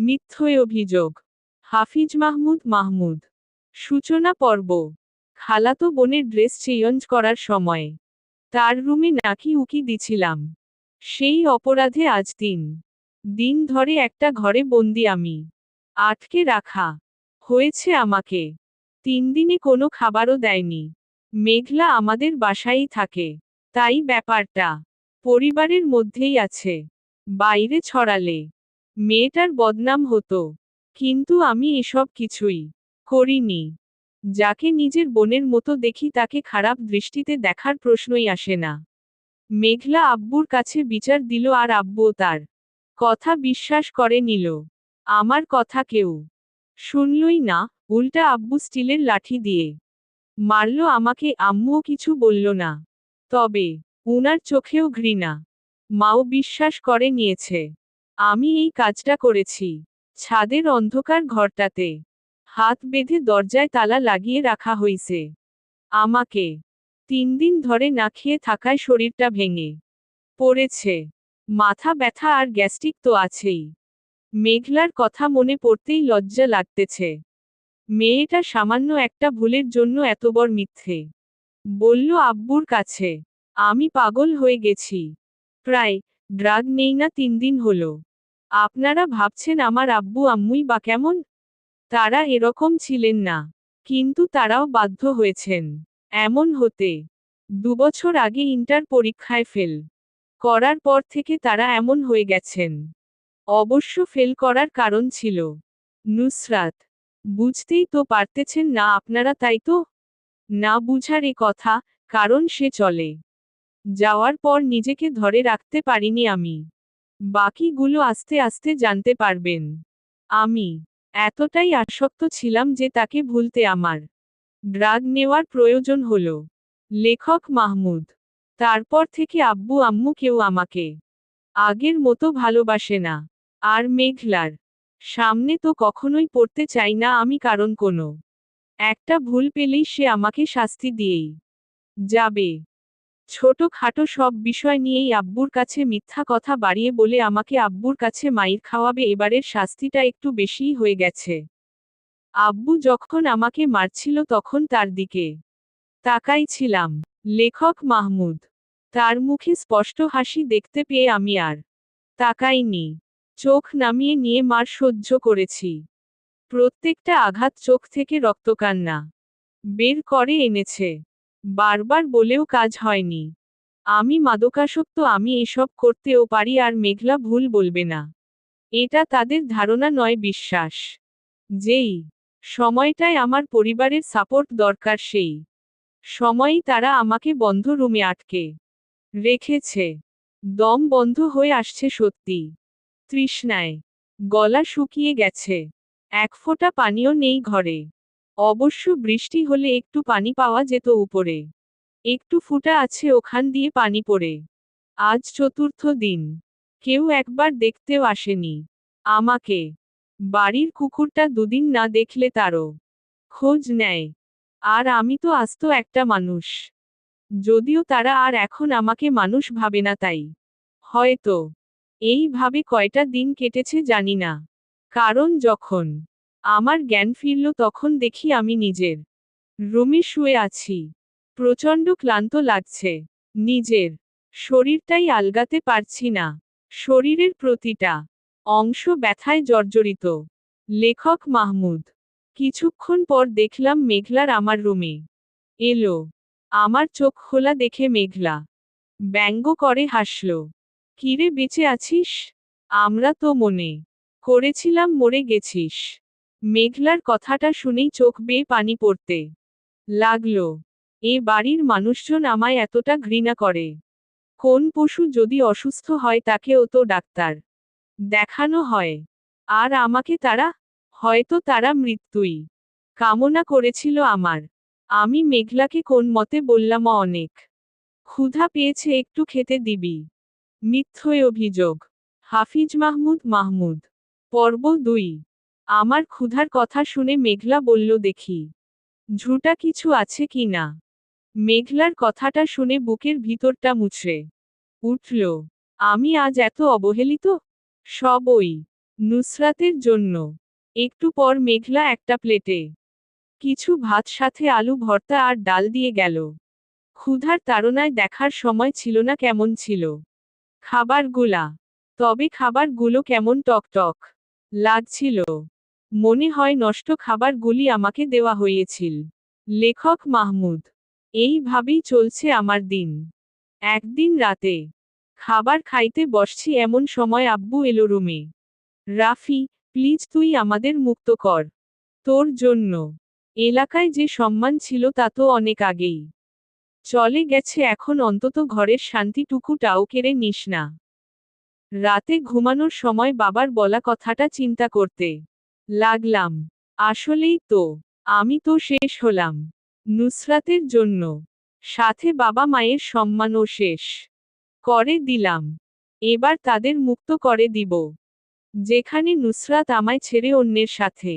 মিথ্যে অভিযোগ। হাফিজ মাহমুদ মাহমুদ। সূচনা পর্ব। খালাতো বোনের ড্রেস চেঞ্জ করার সময় তার রুমে নাকি উকি দিছিলাম। সেই অপরাধে আজ 3 দিন ধরে একটা ঘরে বন্দি আমি। আটকে রাখা হয়েছে আমাকে। 3 দিনে কোনো খাবারও দেয়নি। মেঘলা আমাদের বাসায়ই থাকে, তাই ব্যাপারটা পরিবারের মধ্যেই আছে। বাইরে ছড়ালে মেয়েটার বদনাম হতো। কিন্তু আমি এসব কিছুই করিনি। যাকে নিজের বোনের মতো দেখি তাকে খারাপ দৃষ্টিতে দেখার প্রশ্নই আসে না। মেঘলা আব্বুর কাছে বিচার দিল আর আব্বুও তার কথা বিশ্বাস করে নিল। আমার কথা কেউ শুনলই না, উল্টা আব্বু স্টিলের লাঠি দিয়ে মারল আমাকে। আম্মুও কিছু বলল না, তবে উনার চোখেও ঘৃণা। মাও বিশ্বাস করে নিয়েছে আমি এই কাজটা করেছি। ছাদের অন্ধকার ঘরটাতে হাত বেঁধে দরজায় তালা লাগিয়ে রাখা হইছে আমাকে। 3 দিন ধরে না খেয়ে থাকায় শরীরটা ভেঙে পড়েছে। মাথা ব্যথা আর গ্যাস্ট্রিক তো আছেই। মেঘলার কথা মনে পড়তেই লজ্জা লাগতেছে। মেয়েটা সামান্য একটা ভুলের জন্য এত বড় মিথ্যে বলল আব্বুর কাছে। আমি পাগল হয়ে গেছি। প্রায় ড্রাগ নেই না 3 দিন হলো। আপনারা ভাবছেন আমার আব্বু আম্মুই বা কেমন? তারা এরকম ছিলেন না, কিন্তু তারাও বাধ্য হয়েছেন এমন হতে। 2 বছর আগে ইন্টার পরীক্ষায় ফেল করার পর থেকে তারা এমন হয়ে গেছেন। অবশ্য ফেল করার কারণ ছিল নুসরাত। বুঝতেই তো পারতেছেন না আপনারা, তাই তো? না বুঝার এ কথা, কারণ সে চলে যাওয়ার পর নিজেকে ধরে রাখতে পারিনি আমি। বাকিগুলো আস্তে আস্তে জানতে পারবেন। আমি এতটাই আসক্ত ছিলাম যে তাকে ভুলতে আমার ড্রাগ নেওয়ার প্রয়োজন হলো। লেখক মাহমুদ। তারপর থেকে আব্বু আম্মু কেউ আমাকে আগের মতো ভালোবাসে না। আর মেঘলার সামনে তো কখনোই পড়তে চাই না আমি, কারণ কোনো একটা ভুল পেলেই সে আমাকে শাস্তি দিয়েই যাবে। ছোটখাটো সব বিষয় নিয়েই আব্বুর কাছে মিথ্যা কথা বাড়িয়ে বলে আমাকে আব্বুর কাছে মাইর খাওয়াবে। এবারের শাস্তিটা একটু বেশিই হয়ে গেছে। আব্বু যখন আমাকে মারছিল তখন তার দিকে তাকাই ছিলাম। লেখক মাহমুদ। তার মুখে স্পষ্ট হাসি দেখতে পেয়ে আমি আর তাকাইনি। চোখ নামিয়ে নিয়ে মার সহ্য করেছি। প্রত্যেকটা আঘাত চোখ থেকে রক্তকান্না বের করে এনেছে। বারবার বলেও কাজ হয়নি। আমি মাদকাসক্ত, আমি এসব করতেও পারি আর মেঘলা ভুল বলবে না, এটা তাদের ধারণা নয়, বিশ্বাস। যেই সময়টায় আমার পরিবারের সাপোর্ট দরকার সেই সময়ই তারা আমাকে বন্ধ রুমে আটকে রেখেছে। দম বন্ধ হয়ে আসছে সত্যি। তৃষ্ণায় গলা শুকিয়ে গেছে। এক ফোঁটা পানিও নেই ঘরে। অবশ্য বৃষ্টি হলে একটু পানি পাওয়া যেত উপরে। একটু ফুটা আছে, ওখান দিয়ে পানি পড়ে। আজ 4র্থ দিন। কেউ একবার দেখতেও আসেনি আমাকে। বাড়ির কুকুরটা 2 দিন না দেখলে তারও খোঁজ নেয়। আর আমি তো আস্ত একটা মানুষ। যদিও তারা আর এখন আমাকে মানুষ ভাবে না, তাই হয়তো এইভাবে কয়টা দিন কেটেছে জানি না। কারণ যখন আমার জ্ঞান ফিরল তখন দেখি আমি নিজের রুমে শুয়ে আছি। প্রচণ্ড ক্লান্ত লাগছে। নিজের শরীরটাই আলগাতে পারছি না। শরীরের প্রতিটা অংশ ব্যথায় জর্জরিত। লেখক মাহমুদ। কিছুক্ষণ পর দেখলাম মেঘলার আমার রুমে এলো। আমার চোখ খোলা দেখে মেঘলা ব্যঙ্গ করে হাসল। কিরে, বেঁচে আছিস? আমরা তো মনে করেছিলাম মরে গেছিস। মেঘলার কথাটা শুনেই চোখ বেয়ে পানি পড়তে লাগলো। এ বাড়ির মানুষজন আমায় এতটা ঘৃণা করে। কোন পশু যদি অসুস্থ হয় তাকেও তো ডাক্তার দেখানো হয়। আর আমাকে তারা, হয়তো তারা মৃত্যুই কামনা করেছিল আমার। আমি মেঘলাকে কোন মতে বললাম, অনেক ক্ষুধা পেয়েছে, একটু খেতে দিবি? মিথ্যে অভিযোগ। হাফিজ মাহমুদ মাহমুদ। পর্ব 2। আমার ক্ষুধার কথা শুনে মেঘলা বলল, দেখি ঝুটা কিছু আছে কি না। মেঘলার কথাটা শুনে বুকের ভিতরটা মুচড়ে উঠল। আমি আজ এত অবহেলিত? সব ওই নুসরাতের জন্য। একটু পর মেঘলা একটা প্লেটে কিছু ভাত সাথে আলু ভর্তা আর ডাল দিয়ে গেল। ক্ষুধার তাড়নায় দেখার সময় ছিল না কেমন ছিল খাবারগুলা। তবে খাবারগুলো কেমন টকটক লাগছিল। মনে হয় নষ্ট খাবারগুলি আমাকে দেওয়া হয়েছিল। লেখক মাহমুদ। এইভাবেই চলছে আমার দিন। একদিন রাতে খাবার খাইতে বসছি এমন সময় আব্বু এলো রুমে। রাফি, প্লিজ তুই আমাদের মুক্ত কর। তোর জন্য এলাকায় যে সম্মান ছিল তা তো অনেক আগেই চলে গেছে, এখন অন্তত ঘরের শান্তিটুকুটাও কেড়ে নিস না। রাতে ঘুমানোর সময় বাবার বলা কথাটা চিন্তা করতে লাগলাম। আসলেই তো, আমি তো শেষ হলাম নুসরাতের জন্য। সাথে বাবা মায়ের সম্মানও শেষ করে দিলাম। এবার তাদের মুক্ত করে দিব। যেখানে নুসরাত আমায় ছেড়ে অন্যের সাথে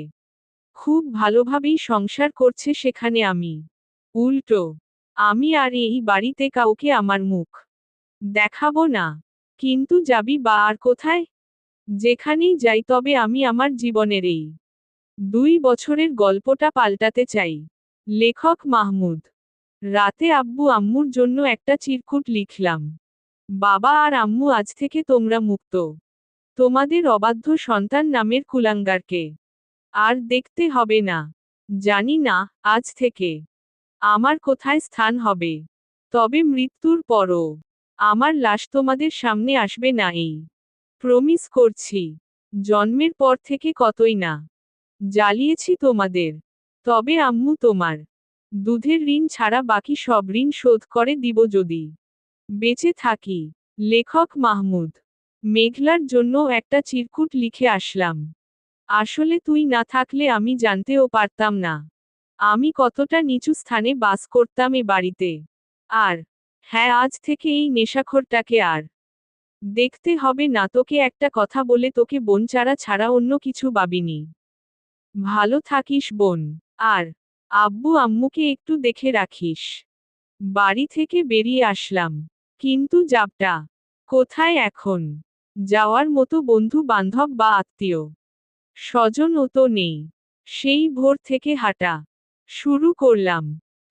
খুব ভালোভাবেই সংসার করছে, সেখানে আমি উল্টো। আমি আর এই বাড়িতে কাউকে আমার মুখ দেখাবো না। কিন্তু যাবি বা আর কোথায়? যেখানেই যাই, তবে আমি আমার জীবনের এই 2 বছরের গল্পটা পাল্টাতে চাই। লেখক মাহমুদ। রাতে আব্বু আম্মুর জন্য একটা চিরকুট লিখলাম। বাবা আর আম্মু, আজ থেকে তোমরা মুক্ত। তোমাদের অবাধ্য সন্তান নামের কুলাঙ্গারকে আর দেখতে হবে না। জানি না আজ থেকে আমার কোথায় স্থান হবে, তবে মৃত্যুর পরও আমার লাশ তোমাদের সামনে আসবে না, এই প্রমিস করছি। জন্মের পর থেকে কতই না জ্বালিয়েছি তোমাদের, তবে আম্মু তোমার দুধের ঋণ ছাড়া বাকি সব ঋণ শোধ করে দিব যদি বেঁচে থাকি। লেখক মাহমুদ। মেঘলার জন্য একটা চিরকুট লিখে আসলাম। আসলে তুই না থাকলে আমি জানতেও পারতাম না আমি কতটা নিচু স্থানে বাস করতাম এ বাড়িতে। আর হ্যাঁ, আজ থেকে এই নেশাখোরটাকে আর দেখতে হবে না। তোকে একটা কথা বলে তোকে বোন ছাড়া অন্য কিছু ভাবিনি। ভালো থাকিস বোন। আর আব্বু আম্মুকে একটু দেখে রাখিস। বাড়ি থেকে বেরিয়ে আসলাম। কিন্তু যাবটা কোথায় এখন? যাওয়ার মতো বন্ধু বান্ধব বা আত্মীয় স্বজনও তো নেই। সেই ভোর থেকে হাঁটা শুরু করলাম।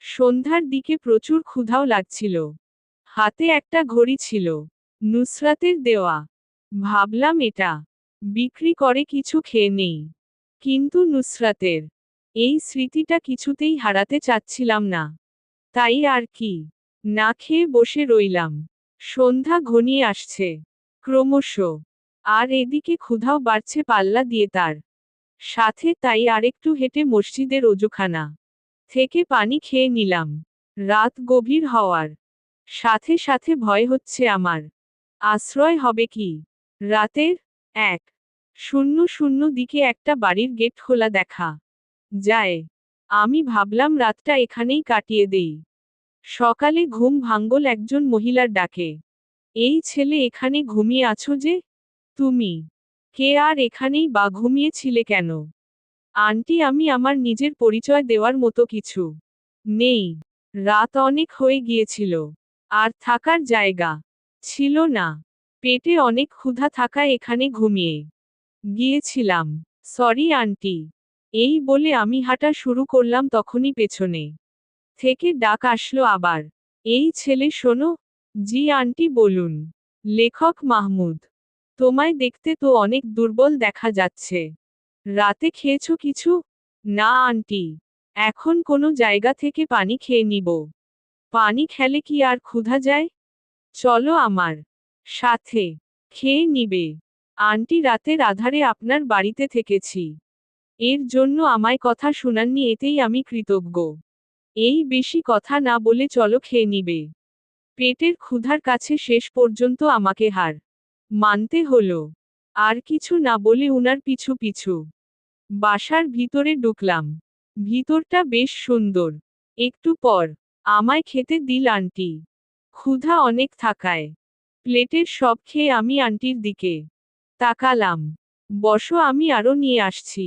সন্ধ্যার দিকে প্রচুর ক্ষুধাও লাগছিল। হাতে একটা ঘড়ি ছিল, নুসরাতের দেওয়া। ভাবলাম এটা বিক্রি করে কিছু খেয়ে নেই। কিন্তু নুসরাতের এই স্মৃতিটা কিছুতেই হারাতে চাচ্ছিলাম না। তাই আর কি, না খেয়ে বসে রইলাম। সন্ধ্যা ঘনিয়ে আসছে ক্রমশ, আর এদিকে ক্ষুধাও বাড়ছে পাল্লা দিয়ে তার সাথে। তাই আরেকটু হেঁটে মসজিদের অজুখানা থেকে পানি খেয়ে নিলাম। রাত গভীর হওয়ার সাথে সাথে ভয় হচ্ছে আমার আশ্রয় হবে কি রাতের। 1:00 দিকে একটা বাড়ির গেট খোলা দেখা যায়। আমি ভাবলাম রাতটা এখানেই কাটিয়ে দেই। সকালে ঘুম ভাঙল একজন মহিলার ডাকে। এই ছেলে, এখানে ঘুমিয়ে আছো যে? তুমি কে আর এখানেই বা ঘুমিয়েছিলে কেন? আন্টি, আমি আমার নিজের পরিচয় দেওয়ার মতো কিছু নেই। রাত অনেক হয়ে গিয়েছিল, আর থাকার জায়গা ছিল না। পেটে অনেক ক্ষুধা থাকায় এখানে ঘুমিয়ে গিয়েছিলাম। Sorry aunty. এই বলে আমি হাঁটা শুরু করলাম, তখনই পেছনে থেকে ডাক আসলো আবার। এই ছেলে, শোনো। জি আন্টি, বলুন। লেখক মাহমুদ। তোমায় দেখতে তো অনেক দুর্বল দেখা যাচ্ছে। রাতে খেয়েছো কিছু? না আন্টি, এখন কোনো জায়গা থেকে পানি খেয়ে নিব। পানি খেলে কি আর ক্ষুধা যায়? চলো আমার সাথে, খেয়ে নিবে। আন্টি, রাতের আধারে আপনার বাড়িতে থেকেছি, এর জন্য আমায় কথা শোনাননি, এতেই আমি কৃতজ্ঞ। এই বেশি কথা না বলে চলো, খেয়ে নিবে। পেটের ক্ষুধার কাছে শেষ পর্যন্ত আমাকে হার মানতে হলো। আর কিছু না বলে উনার পিছু পিছু বাসার ভিতরে ঢুকলাম। ভিতরটা বেশ সুন্দর। একটু পর আমায় খেতে দিল আন্টি। ক্ষুধা অনেক থাকায় প্লেটের সব খেয়ে আমি আন্টির দিকে তাকালাম। বসো, আমি আরো নিয়ে আসছি।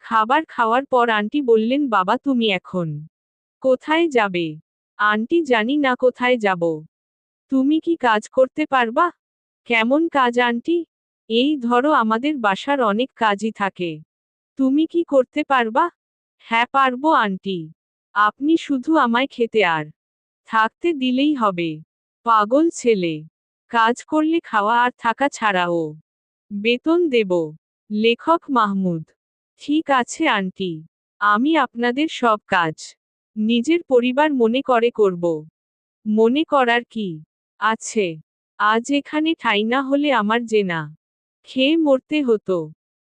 খাবার খাওয়ার পর আন্টি বললেন, বাবা তুমি এখন কোথায় যাবে? আন্টি, জানি না কোথায় যাব। তুমি কি কাজ করতে পারবা? কেমন কাজ আন্টি? এই ধরো আমাদের বাসার অনেক কাজই থাকে। তুমি কি করতে পারবা? হ্যাঁ পারবো আন্টি। আপনি শুধু আমায় খেতে আর থাকতে দিলেই হবে। পাগল ছেলে। কাজ করলে খাওয়া আর থাকা ছাড়াও বেতন দেব। লেখক মাহমুদ। ঠিক আছে আন্টি। আমি আপনাদের সব কাজ নিজের পরিবার মনে করে করব। মনে করার কি আছে? আজ এখানে ঠাঁই না হলে আমার যে না খেয়ে মরতে হতো।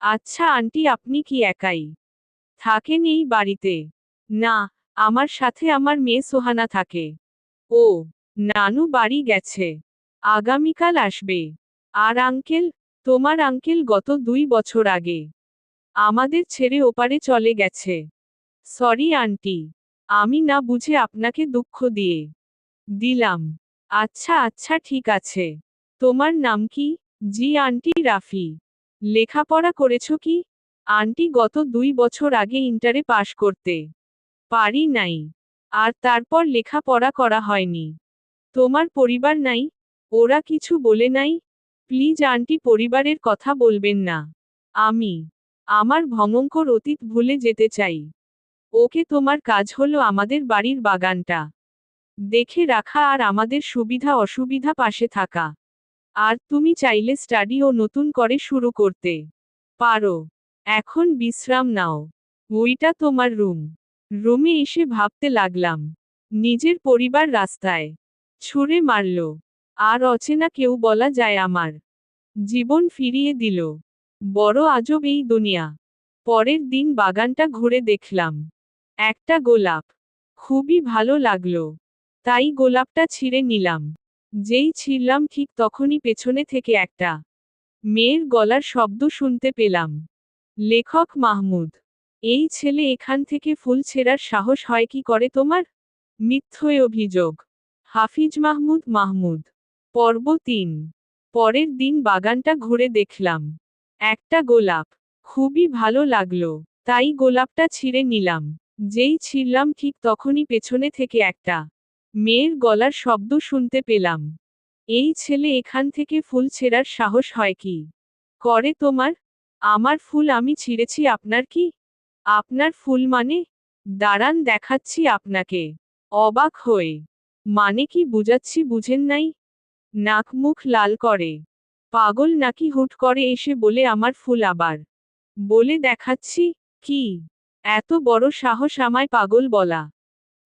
আচ্ছা আন্টি আপনি কি একাই থাকেন এই বাড়িতে? না, আমার সাথে আমার মেয়ে সোহানা থাকে। ও, নানু বাড়ি গেছে। আগামীকাল আসবে। আর আঙ্কেল? তোমার আঙ্কেল গত 2 বছর আগে আমাদের ছেড়ে ওপারে চলে গেছে। Sorry aunty. আমি না বুঝে আপনাকে দুঃখ দিয়ে দিলাম। আচ্ছা আচ্ছা ঠিক আছে। তোমার নাম কি? জি আন্টি রাফি। লেখাপড়া করেছো কি? আন্টি গত 2 বছর আগে ইন্টারে পাশ করতে পারি নাই। আর তারপর লেখাপড়া করা হয়নি। তোমার পরিবার নাই? ওরা কিছু বলে নাই? প্লিজ আন্টি পরিবারের কথা বলবেন না। আমি আমার ভয়ঙ্কর অতীত ভুলে যেতে চাই। ওকে তোমার কাজ হলো আমাদের বাড়ির বাগানটা দেখে রাখা আর আমাদের সুবিধা অসুবিধা পাশে থাকা। আর তুমি চাইলে স্টাডি ও নতুন করে শুরু করতে পারো। এখন বিশ্রাম নাও। ওইটা তোমার রুম। রুমে এসে ভাবতে লাগলাম নিজের পরিবার রাস্তায় ছুঁড়ে মারল। আর অচেনা কেউ বলা যায় আমার জীবন ফিরিয়ে দিল। বড় আজব এই দুনিয়া। পরের দিন বাগানটা ঘুরে দেখলাম একটা গোলাপ খুবই ভালো লাগলো। তাই গোলাপটা ছিঁড়ে নিলাম। যেই ছিঁড়লাম ঠিক তখনই পেছনে থেকে একটা মেয়ের গলার শব্দ শুনতে পেলাম। লেখক মাহমুদ। এই ছেলে এখান থেকে ফুল ছেঁড়ার সাহস হয় কি করে তোমার? মিথ্যে অভিযোগ। হাফিজ মাহমুদ মাহমুদ। পর্ব 3। পরের দিন বাগানটা ঘুরে দেখলাম একটা গোলাপ খুবই ভালো লাগলো। তাই গোলাপটা ছিঁড়ে নিলাম। যেই ছিঁড়লাম ঠিক তখনই পেছনে থেকে একটা মেয়ের গলার শব্দ শুনতে পেলাম। এই ছেলে এখান থেকে ফুল ছেঁড়ার সাহস হয় কি করে তোমার? আমার ফুল আমি ছিঁড়েছি আপনার কি? আপনার ফুল মানে? দাঁড়ান দেখাচ্ছি আপনাকে। অবাক হয়ে মানে কি বুঝাচ্ছি বুঝেন নাই? নাক মুখ লাল করে পাগল নাকি হুট করে এসে বলে আমার ফুল আবার বলে দেখাচ্ছি? কি এত বড় সাহস আমায় পাগল বলা?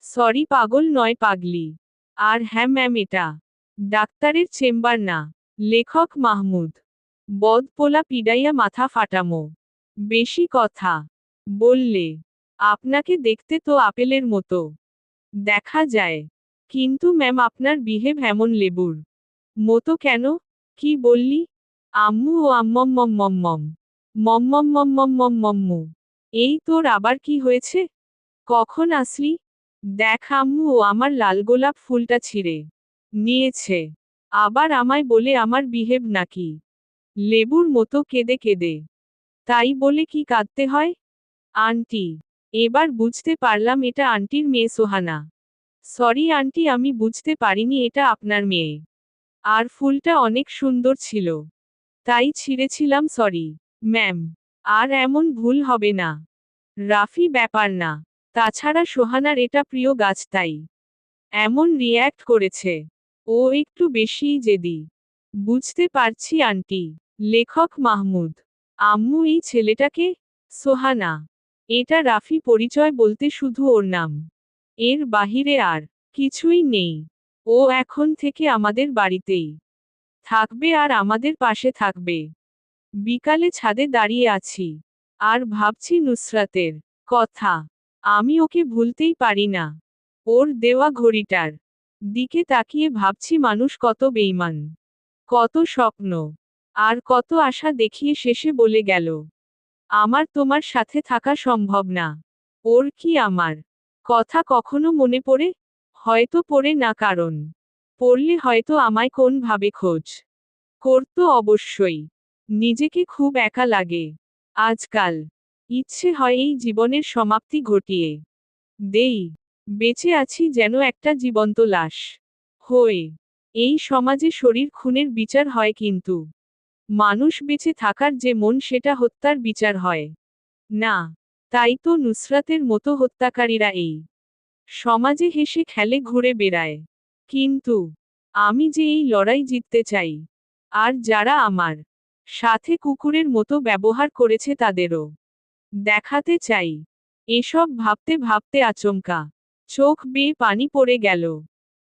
সরি পাগল নয় পাগলি। আর হ্যাঁ ম্যাম এটা ডাক্তারের চেম্বার না। লেখক মাহমুদ। বদপোলা পিডাইয়া মাথা ফাটামো। বেশি কথা বললে আপনাকে দেখতে তো আপেলের মতো দেখা যায়। কিন্তু ম্যাম আপনার বিহেভ এমন লেবুর মতো কেন? কি বললি? আম্মু ও আম্মম্মম্মম্মম মম্মম্মম্মম্মম্মু। এই তোর আবার কি হয়েছে? কখন আসলি? দেখ আম্মু ও আমার লাল গোলাপ ফুলটা ছিঁড়ে নিয়েছে। আবার আমায় বলে আমার বিহেভ নাকি লেবুর মতো কেঁদে কেঁদে। তাই বলে কি কাঁদতে হয়? আন্টি। এবার বুঝতে পারলাম এটা আন্টির মেয়ে সোহানা। সরি আন্টি আমি বুঝতে পারিনি এটা আপনার মেয়ে। আর ফুলটা অনেক সুন্দর ছিল। তাই ছিঁড়েছিলাম সরি ম্যাম। আর এমন ভুল হবে না। রাফি ব্যাপার না। তাছাড়া সোহানার এটা প্রিয় গাছ তাই এমন রিয়্যাক্ট করেছে। ও একটু বেশিই জেদি। বুঝতে পারছি আন্টি। লেখক মাহমুদ। আম্মু এই ছেলেটাকে? সোহানা। এটা রাফি পরিচয় বলতে শুধু ওর নাম। এর বাহিরে আর কিছুই নেই। ও এখন থেকে আমাদের বাড়িতেই থাকবে আর আমাদের পাশে থাকবে। বিকালে ছাদে দাঁড়িয়ে আছি আর ভাবছি নুসরাতের কথা। আমি ওকে ভুলতেই পারি না। ওর দেওয়া ঘড়িটার দিকে তাকিয়ে ভাবছি মানুষ কত বেইমান। কত স্বপ্ন আর কত আশা দেখিয়ে শেষে বলে গেল আমার তোমার সাথে থাকা সম্ভব না। ওর কি আমার কথা কখনো মনে পড়ে? হয়তো পড়ে না কারণ পড়লে হয়তো আমায় কোন ভাবে খোঁজ করতো অবশ্যই। নিজেকে খুব একা লাগে আজকাল। ইচ্ছে হয় এই জীবনের সমাপ্তি ঘটিয়ে দেই। বেঁচে আছি যেন একটা জীবন্ত লাশ হয়ে। এই সমাজে শরীর খুনের বিচার হয় কিন্তু মানুষ বেঁচে থাকার যে মন সেটা হত্যার বিচার হয় না। তাই তো নুসরাতের মতো হত্যাকারীরা এই সমাজে হেসে খেলে ঘুরে বেড়ায়। কিন্তু আমি যে এই লড়াই জিততে চাই। আর যারা আমার সাথে কুকুরের মতো ব্যবহার করেছে তাদেরও দেখাতে চাই। এসব ভাবতে ভাবতে আচমকা চোখ বেয়ে পানি পড়ে গেল।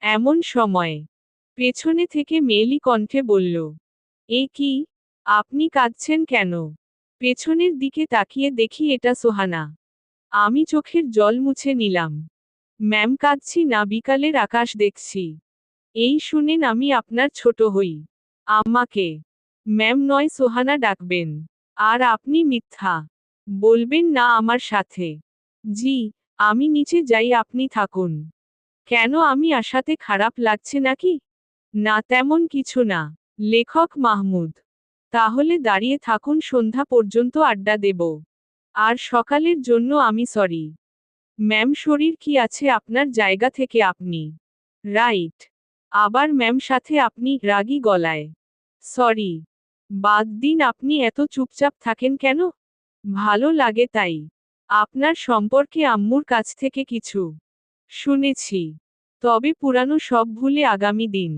এমন সময় পেছনে থেকে মেয়েলি কণ্ঠে বলল, এ কি, আপনি কাঁদছেন কেন? পেছনের দিকে তাকিয়ে দেখি এটা সোহানা। আমি চোখের জল মুছে নিলাম। ম্যাম, কাঁদছি না, বিকালের আকাশ দেখছি। এই শুনেন আমি আপনার ছোট হই। আমাকে ম্যাম নয় সোহানা ডাকবেন। আর আপনি মিথ্যা বলবেন না আমার সাথে। জি, আমি নিচে যাই, আপনি থাকুন। কেন, আমি আসাতে খারাপ লাগছে নাকি? না, তেমন কিছু না। লেখক মাহমুদ। তাহলে দাঁড়িয়ে থাকুন, সন্ধ্যা পর্যন্ত আড্ডা দেব। আর সকালের জন্য আমি সরি। ম্যাম, শরীর কি আছে আপনার জায়গা থেকে আপনি? রাইট। আবার ম্যাম সাথে আপনি, রাগী গলায়। সরি। বাদ দিন, আপনি এত চুপচাপ থাকেন কেন? ভালো লাগে তাই। আপনার সম্পর্কে আম্মুর কাছ থেকে কিছু শুনেছি। তবে পুরানো সব ভুলে আগামী দিন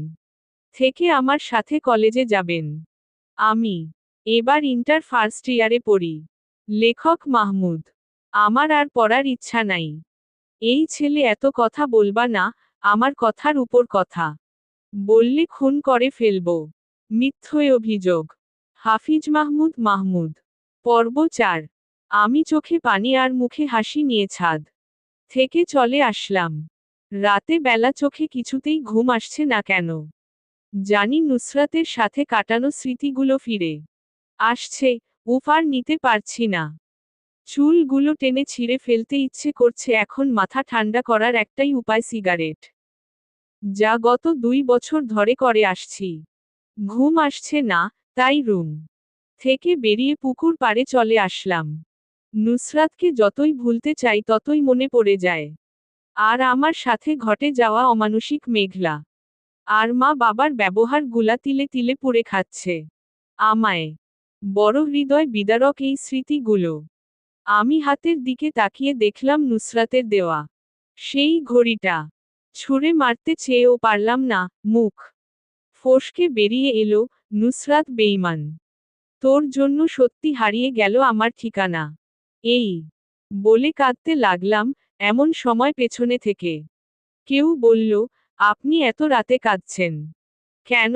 থেকে আমার সাথে কলেজে যাবেন। আমি এবার ইন্টার ফার্স্ট ইয়ারে পড়ি। লেখক মাহমুদ। আমার আর পড়ার ইচ্ছা নাই। এই ছেলে এত কথা বলবা না, আমার কথার উপর কথা বললে খুন করে ফেলব। মিথ্যে অভিযোগ। হাফিজ মাহমুদ মাহমুদ। পর্ব 4। আমি চোখে পানি আর মুখে হাসি নিয়ে ছাদ থেকে চলে আসলাম। রাতে বেলা চোখে কিছুতেই ঘুম আসছে না কেন জানি। নুসরাতের সাথে কাটানো স্মৃতিগুলো ফিরে আসছে। উফ, আর নিতে পারছি না। চুলগুলো টেনে ছিঁড়ে ফেলতে ইচ্ছে করছে। এখন মাথা ঠান্ডা করার একটাই উপায়, সিগারেট, যা গত 2 বছর ধরে করে আসছি। ঘুম আসছে না, তাই রুম থেকে বেরিয়ে পুকুর পাড়ে চলে আসলাম। নুসরাতকে যতই ভুলতে চাই ততই মনে পড়ে যায়। আর আমার সাথে ঘটে যাওয়া অমানুষিক মেঘলা আর মা বাবার ব্যবহার গুলা তিলে তিলে পুড়ে খাচ্ছে আমায়। বড় হৃদয় বিদারক এই স্মৃতিগুলো। আমি হাতের দিকে তাকিয়ে দেখলাম নুসরাতের দেওয়া সেই ঘড়িটা। ছুঁড়ে মারতে চেয়েও পারলাম না। মুখ ফসকে বেরিয়ে এলো, নুসরাত বেঈমান। তোর জন্য সত্যি হারিয়ে গেল আমার ঠিকানা। এই বলে কাঁদতে লাগলাম। এমন সময় পেছনে থেকে কেউ বলল, আপনি এত রাতে কাঁদছেন কেন?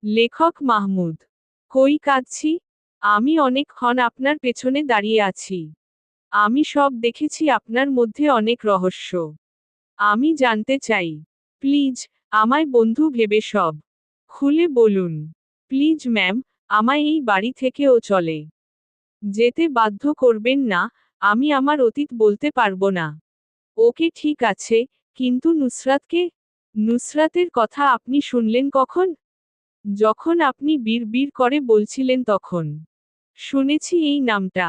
লেখক মাহমুদ। কই কাঁদছি? আমি অনেকক্ষণ আপনার পেছনে দাঁড়িয়ে আছি। আমি সব দেখেছি, আপনার মধ্যে অনেক রহস্য আমি জানতে চাই। প্লিজ, আমায় বন্ধু ভেবে সব খুলে বলুন। প্লিজ ম্যাম, আমায় এই বাড়ি থেকেও চলে যেতে বাধ্য করবেন না। আমি আমার অতীত বলতে পারবো না। ওকে ঠিক আছে, কিন্তু নুসরাতকে? নুসরাতের কথা আপনি শুনলেন কখন? যখন আপনি বিড়বিড় করে বলছিলেন তখন শুনেছি এই নামটা।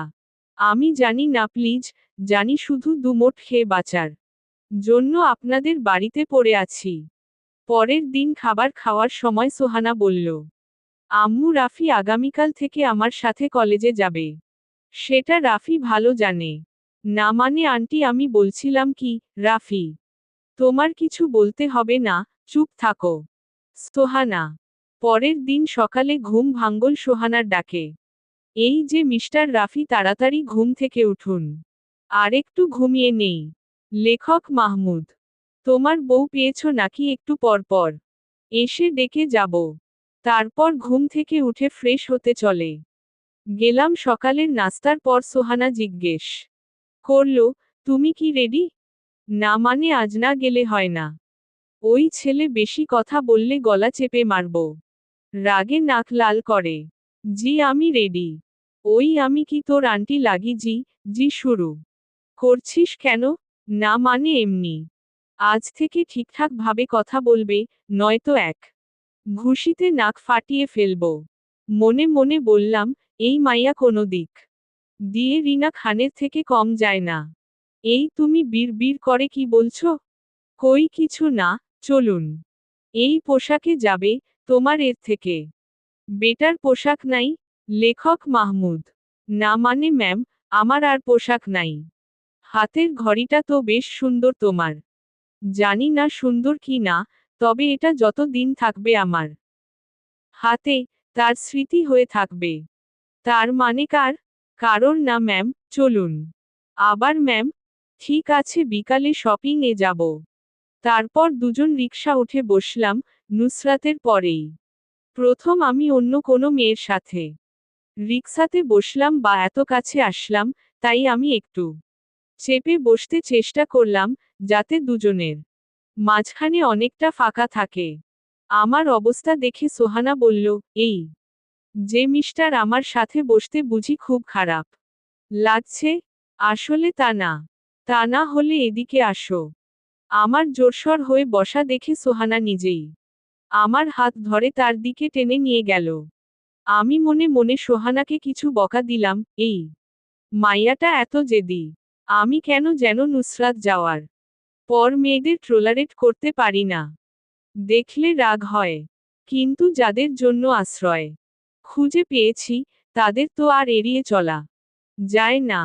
আমি জানি না প্লিজ, জানি শুধু দুমোট খেয়ে বাঁচার জন্য আপনাদের বাড়িতে পড়ে আছি। পরের দিন খাবার খাওয়ার সময় সোহানা বলল, আম্মু, রাফি আগামীকাল থেকে আমার সাথে কলেজে যাবে। সেটা রাফি ভালো জানে। না মানে আন্টি, আমি বলছিলাম কি, রাফি, তোমার কিছু বলতে হবে না, চুপ থাকো। সোহানা। পরের দিন সকালে ঘুম ভাঙ্গল সোহানার ডাকে। এই যে মিস্টার রাফি, তাড়াতাড়ি ঘুম থেকে উঠুন। আরেকটু ঘুমিয়ে নেই। লেখক মাহমুদ। তোমার বউ পেয়েছ নাকি একটু পর পর এসে ডেকে যাব? তারপর ঘুম থেকে উঠে ফ্রেশ হতে চলে গেলাম। সকালের নাস্তার পর সোহানা জিজ্ঞেস করল, তুমি কি রেডি? না মানে আজ না গেলে হয় না। ওই ছেলে বেশি কথা বললে গলা চেপে মারব। রাগে নাক লাল করে। জি, আমি রেডি। ওই, আমি কি তোর আন্টি লাগি? জি জি শুরু করছিস কেন? না মানে এমনি। আজ থেকে ঠিকঠাক ভাবে কথা বলবে, নয়তো এক ঘুষিতে নাক ফাটিয়ে ফেলব। মনে মনে বললাম, এই মাইয়া কোনো দিক দিয়ে রিনা খানের থেকে কম যায় না। এই তুমি বিড় করে কি বলছো? কই কিছু না, চলুন। এই পোশাকে যাবে, তোমার এর থেকে বেটার পোশাক নাই? লেখক মাহমুদ। না মানে ম্যাম, আমার আর পোশাক নাই। হাতের ঘড়িটা তো বেশ সুন্দর তোমার। জানি না সুন্দর কি না, তবে এটা যত দিন থাকবে আমার হাতে, তার স্মৃতি হয়ে থাকবে। তার মানে কারোর না ম্যাম, চলুন। আবার ম্যাম, ঠিক আছে বিকালে শপিং এ যাব। তারপর দুজন রিকশা উঠে বসলাম, নুসরাতের পরেই প্রথম আমি অন্য কোনো মেয়ের সাথে রিকশাতে বসলাম বা এত কাছে আসলাম, তাই আমি একটু চেপে বসতে চেষ্টা করলাম, যাতে দুজনের মাঝখানে অনেকটা ফাঁকা থাকে। আমার অবস্থা দেখে সোহানা বলল, এই যে মিস্টার আমার সাথে বসতে বুঝি খুব খারাপ লাগছে? আসলে তা না হলে এদিকে আসো। আমার জোরসর হয়ে বসা দেখে সোহানা নিজেই আমার হাত ধরে তার দিকে টেনে নিয়ে গেল। আমি মনে মনে সোহানাকে কিছু বকা দিলাম, এই মাইয়াটা এত জেদি। আমি কেন যেন নুসরাত যাওয়ার পর মেয়েদের ট্রলারেট করতে পারি না। দেখলে রাগ হয়। কিন্তু যাদের জন্য আশ্রয় খুঁজে পেয়েছি, তাদের তো আর এড়িয়ে চলা যায় না।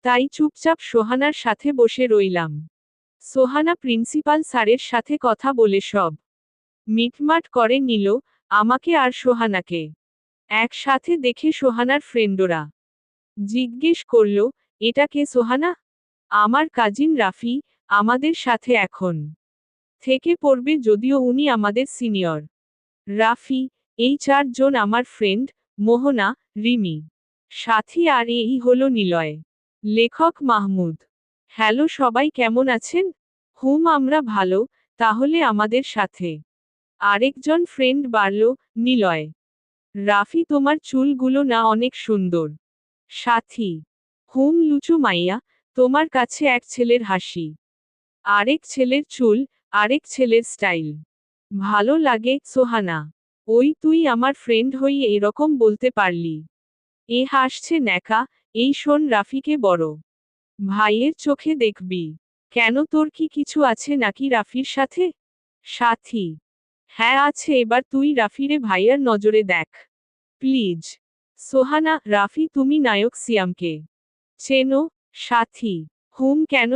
তাই চুপচাপ সোহানার সাথে বসে রইলাম। সোহানা প্রিন্সিপাল স্যারের সাথে কথা বলে সব মিটমাট করে নিল। আমাকে আর সোহানাকে একসাথে দেখে সোহানার ফ্রেন্ডরা জিজ্ঞেস করল, এটা কে সোহানা? আমার কাজিন রাফি, আমাদের সাথে এখন থেকে পড়বে, যদিও উনি আমাদের সিনিয়র। রাফি, এই 4 জন আমার ফ্রেন্ড, মোহনা, রিমি, সাথী আর এই হলো নিলয়। লেখক মাহমুদ। হ্যালো সবাই কেমন আছেন? আমরা ভালো। তাহলে আমাদের সাথে আরেকজন ফ্রেন্ড বাড়ল, নিলয়। রাফি তোমার চুলগুলো না অনেক সুন্দর। সাথী, লুচু মাইয়া, তোমার কাছে এক ছেলের হাসি, আরেক ছেলের চুল, আরেক ছেলের স্টাইল ভালো লাগে। সোহানা, ওই তুই আমার ফ্রেন্ড হই এরকম বলতে পারলি? এ হাসছে ন্যাকা। এই শোন রাফিকে বড় ভাইয়ের চোখে দেখবি। কেন তোর কি কিছু আছে নাকি রাফির সাথে? সাথী, হ্যাঁ আছে, এবার তুই রাফিরে ভাইয়ার নজরে দেখ প্লিজ। সোহানা, রাফি তুমি নায়ক সিয়ামকে চেনো? সাথী, কেন?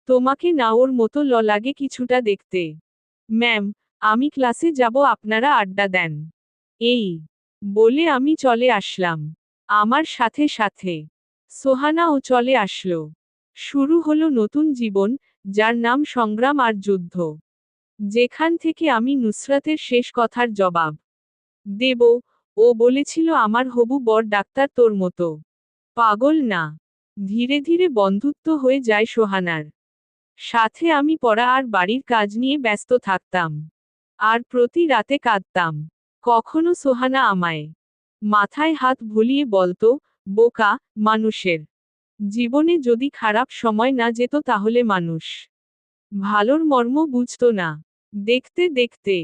তোমাকে না ওর মতো লাগে কিছুটা দেখতে। ম্যাম, আমি ক্লাসে যাব, আপনারা আড্ডা দেন। এই বলে আমি চলে আসলাম। আমার সাথে সাথে সোহানাও চলে আসলো। শুরু হলো নতুন জীবন, যার নাম সংগ্রাম আর যুদ্ধ। যেখান থেকে আমি নুসরাতের শেষ কথার জবাব দেব। ও বলেছিল আমার হবু বর ডাক্তার তোর মতো পাগল না। ধীরে ধীরে বন্ধুত্ব হয়ে যায় সোহানার সাথে। আমি পড়া আর বাড়ির কাজ নিয়ে ব্যস্ত থাকতাম, আর প্রতি রাতে কাঁদতাম। কখনো সোহানা আমায় মাথায় হাত বুলিয়ে বলতো, বোকা, মানুষের জীবনে যদি খারাপ সময় না যেত তাহলে মানুষ ভালোর মর্ম বুঝতো না। দেখতে দেখতে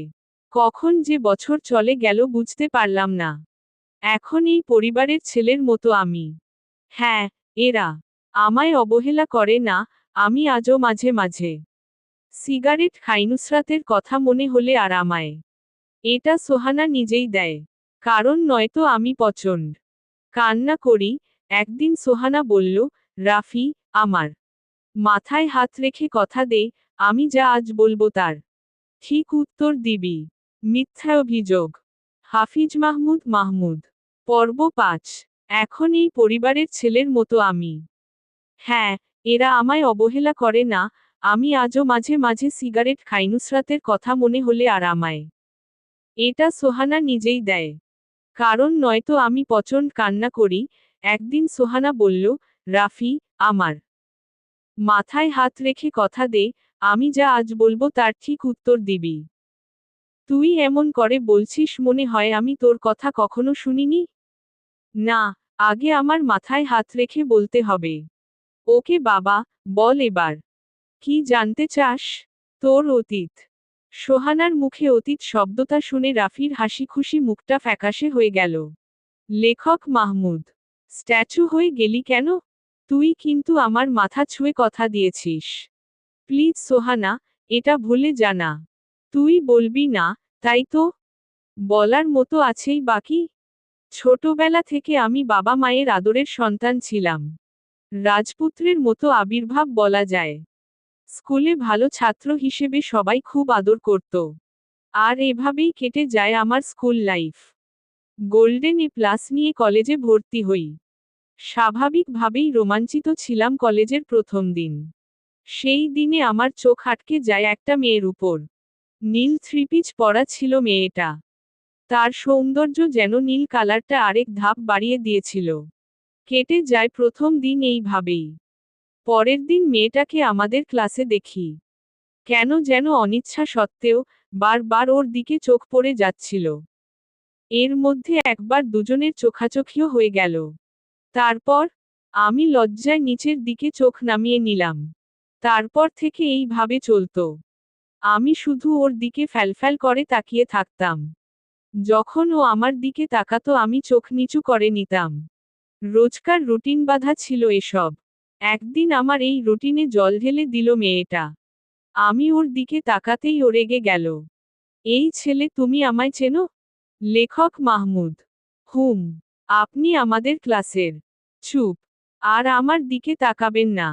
কখন যে বছর চলে গেল বুঝতে পারলাম না। এখন এই পরিবারের ছেলের মতো আমি। হ্যাঁ, এরা আমায় অবহেলা করে না। আমি আজও মাঝে মাঝে সিগারেট খাই নুসরাতের কথা মনে হলে, আর আমায় এটা সোহানা নিজেই দেয়। কারণ নয়তো আমি প্রচণ্ড কান্না করি। একদিন সোহানা বলল, রাফি, আমার মাথায় হাত রেখে কথা দে, আমি যা আজ বলবো তার ঠিক উত্তর দিবি। মিথ্যা অভিযোগ। হাফিজ মাহমুদ। পর্ব 5। এখন এই পরিবারের ছেলের মতো আমি। হ্যাঁ, এরা আমায় অবহেলা করে না। আমি আজও মাঝে মাঝে সিগারেট খাই নুসরাতের কথা মনে হলে, আর আমায় এটা সোহানা নিজেই দেয়। কারণ নয়তো আমি প্রচণ্ড কান্না করি। একদিন সোহানা বলল, রাফি, আমার মাথায় হাত রেখে কথা দে, আমি যা আজ বলবো তার ঠিক উত্তর দিবি। তুই এমন করে বলছিস মনে হয় আমি তোর কথা কখনো শুনিনি। না, আগে আমার মাথায় হাত রেখে বলতে হবে। ওকে বাবা, বল এবার। কি জানতে চাস? তোর অতীত। সোহানার মুখে অতীত শব্দটা শুনে রাফির হাসিখুশি মুখটা ফ্যাকাশে হয়ে গেল। লেখক মাহমুদ। স্ট্যাচু হয়ে গেলি কেন? তুই কিন্তু আমার মাথা ছুঁয়ে কথা দিয়েছিস। প্লিজ সোহানা, এটা ভুলে জানা। তুই বলবি না, তাই তো? বলার মতো আছেই বাকি। ছোটবেলা থেকে আমি বাবা মায়ের আদরের সন্তান ছিলাম। রাজপুত্রের মতো আবির্ভাব বলা যায়। স্কুলে ভালো ছাত্র হিসেবে সবাই খুব আদর করত। আর এভাবেই কেটে যায় আমার school life. Golden A plus নিয়ে কলেজে ভর্তি হই। স্বাভাবিকভাবেই রোমাঞ্চিত ছিলাম কলেজের প্রথম দিন। সেই দিনে আমার চোখ আটকে যায় একটা মেয়ের উপর। নীল থ্রিপিস পরা ছিল মেয়েটা। তার সৌন্দর্য যেন নীল কালারটা আরেক ধাপ বাড়িয়ে দিয়েছিল। কেটে যায় প্রথম দিন এইভাবেই। পরের দিন মেয়েটাকে আমাদের ক্লাসে দেখি। কেন যেন অনিচ্ছা সত্ত্বেও বারবার ওর দিকে চোখ পড়ে যাচ্ছিল। এর মধ্যে একবার দুজনের চোখাচোখিও হয়ে গেল। তারপর আমি লজ্জায় নিচের দিকে চোখ নামিয়ে নিলাম। তারপর থেকে এইভাবে চলতো। আমি শুধু ওর দিকে ফ্যালফ্যাল করে তাকিয়ে থাকতাম। যখন ও আমার দিকে তাকাতো আমি চোখ নিচু করে নিতাম। রোজকার রুটিন বাঁধা ছিল এসব। একদিন আমার এই রুটিনে জল ঢেলে দিল মেয়েটা। আমি ওর দিকে তাকাতেই ও রেগে গেল। এই ছেলে, তুমি আমায় চেনো? লেখক মাহমুদ। হুম। আপনি আমাদের ক্লাসের। চুপ। আর আমার দিকে তাকাবেন না।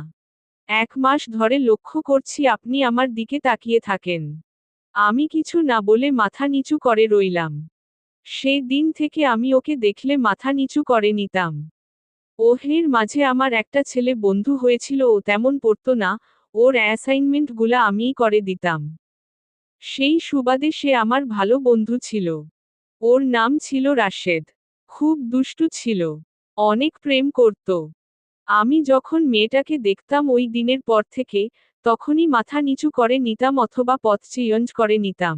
1 মাস ধরে লক্ষ্য করছি আপনি আমার দিকে তাকিয়ে থাকেন। আমি কিছু না বলে মাথা নিচু করে রইলাম। সেই দিন থেকে আমি ওকে দেখলে মাথা নিচু করে নিতাম। ওহের মাঝে আমার একটা ছেলে বন্ধু হয়েছিল, ও তেমন পড়তো না, ওর অ্যাসাইনমেন্টগুলা আমিই করে দিতাম। সেই সুবাদে সে আমার ভালো বন্ধু ছিল। ওর নাম ছিল রাশেদ। খুব দুষ্টু ছিল। অনেক প্রেম করত। আমি যখন মেয়েটাকে দেখতাম ওই দিনের পর থেকে, তখনই মাথা নিচু করে নিতাম অথবা পথ চেঞ্জ করে নিতাম।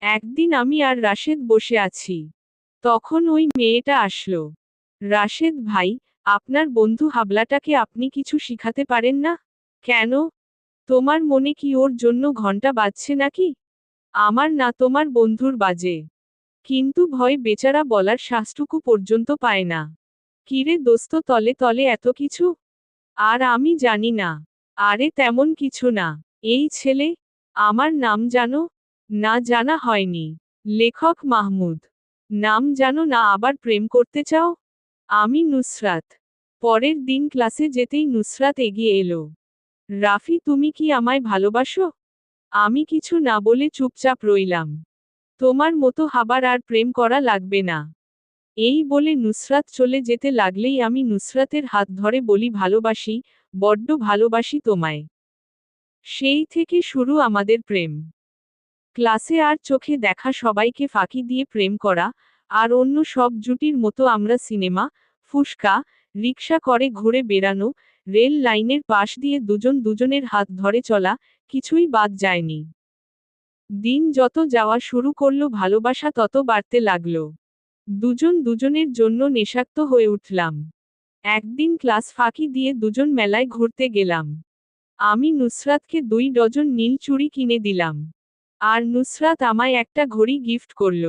একদিন আমি আর রাশেদ বসে আছি। তখন ওই মেয়েটা আসলো। রাশেদ ভাই, আপনার বন্ধু হাবলাটাকে আপনি কিছু শিখাতে পারেন না? কেন? তোমার মনে কি ওর জন্য ঘন্টা বাজছে নাকি? আমার না, তোমার বন্ধুর বাজে। কিন্তু ভয় বেচারা বলার শ্বাসটুকু পর্যন্ত পায় না। কিরে দোস্ত, তলে তলে এত কিছু? আর আমি জানি না। আরে তেমন কিছু না। এই ছেলে, আমার নাম জানো? না, জানা হয়নি। লেখক মাহমুদ। নাম জানো না, আবার প্রেম করতে চাও? আমি নুসরাত। পরের দিন ক্লাসে যেতেই নুসরাত এগিয়ে এলো। রাফি, তুমি কি আমায় ভালোবাসো? আমি কিছু না বলে চুপচাপ রইলাম। তোমার মতো হাবার আর প্রেম করা লাগবে না। এই বলে নুসরাত চলে যেতে লাগলেই আমি নুসরাতের হাত ধরে বলি, ভালোবাসি, বড্ড ভালোবাসি তোমায়। সেই থেকে শুরু আমাদের প্রেম। ক্লাসে আর চোখে দেখা সবাইকে ফাঁকি দিয়ে প্রেম করা, আর অন্য সব জুটির মতো আমরা সিনেমা, ফুসকা, রিকশা করে ঘুরে বেড়ানো, রেল লাইনের পাশ দিয়ে দুজন দুজনের হাত ধরে চলা, কিছুই বাদ যায়নি। দিন যত যাওয়া শুরু করলো ভালোবাসা তত বাড়তে লাগলো। দুজন দুজনের জন্য নেশাক্ত হয়ে উঠলাম। একদিন ক্লাস ফাঁকি দিয়ে দুজন মেলায় ঘুরতে গেলাম। আমি নুসরাতকে 2 ডজন নীল চুড়ি কিনে দিলাম। আর নুসরাত আমায় একটা ঘড়ি গিফট করল।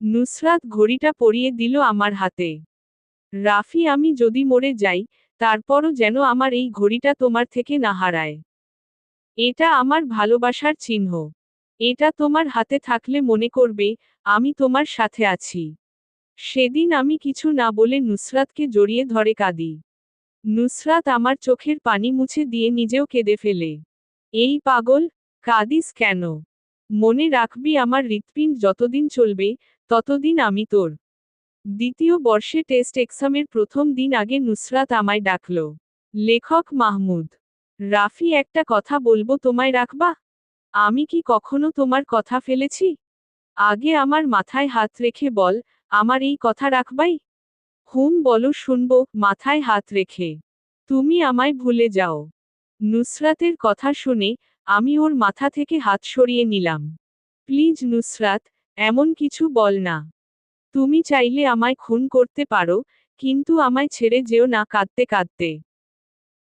নুসরাত ঘড়িটা পরিয়ে দিল আমার হাতে। রাফি, আমি যদি মরে যাই, তারপরও যেন আমার এই ঘড়িটা তোমার থেকে না হারায়। এটা আমার ভালোবাসার চিহ্ন। এটা তোমার হাতে থাকলে মনে করবে, আমি তোমার সাথে আছি। সেদিন আমি কিছু না বলে নুসরাতকে জড়িয়ে ধরে কাঁদি। নুসরাত আমার চোখের পানি মুছে দিয়ে নিজেও কেঁদে ফেলে। এই পাগল, কাঁদিস কেন? মনে রাখবি, আমার হৃৎপিণ্ড যতদিন চলবে, ততদিন আমি তোর। দ্বিতীয় বর্ষে টেস্ট এক্সামের প্রথম দিন আগে নুসরাত আমায় ডাকল। লেখক মাহমুদ। রাফি, একটা কথা বলবো, তোমায় রাখবা? আমি কি কখনো তোমার কথা ফেলেছি? আগে আমার মাথায় হাত রেখে বল, আমার এই কথা রাখবাই? হুম বলো, শুনবো। মাথায় হাত রেখে। তুমি আমায় ভুলে যাও। নুসরাতের কথা শুনে আমি ওর মাথা থেকে হাত সরিয়ে নিলাম। প্লিজ নুসরাত, এমন কিছু বল না। তুমি চাইলে আমায় খুন করতে পারো, কিন্তু আমায় ছেড়ে যেও না। কাঁদতে কাঁদতে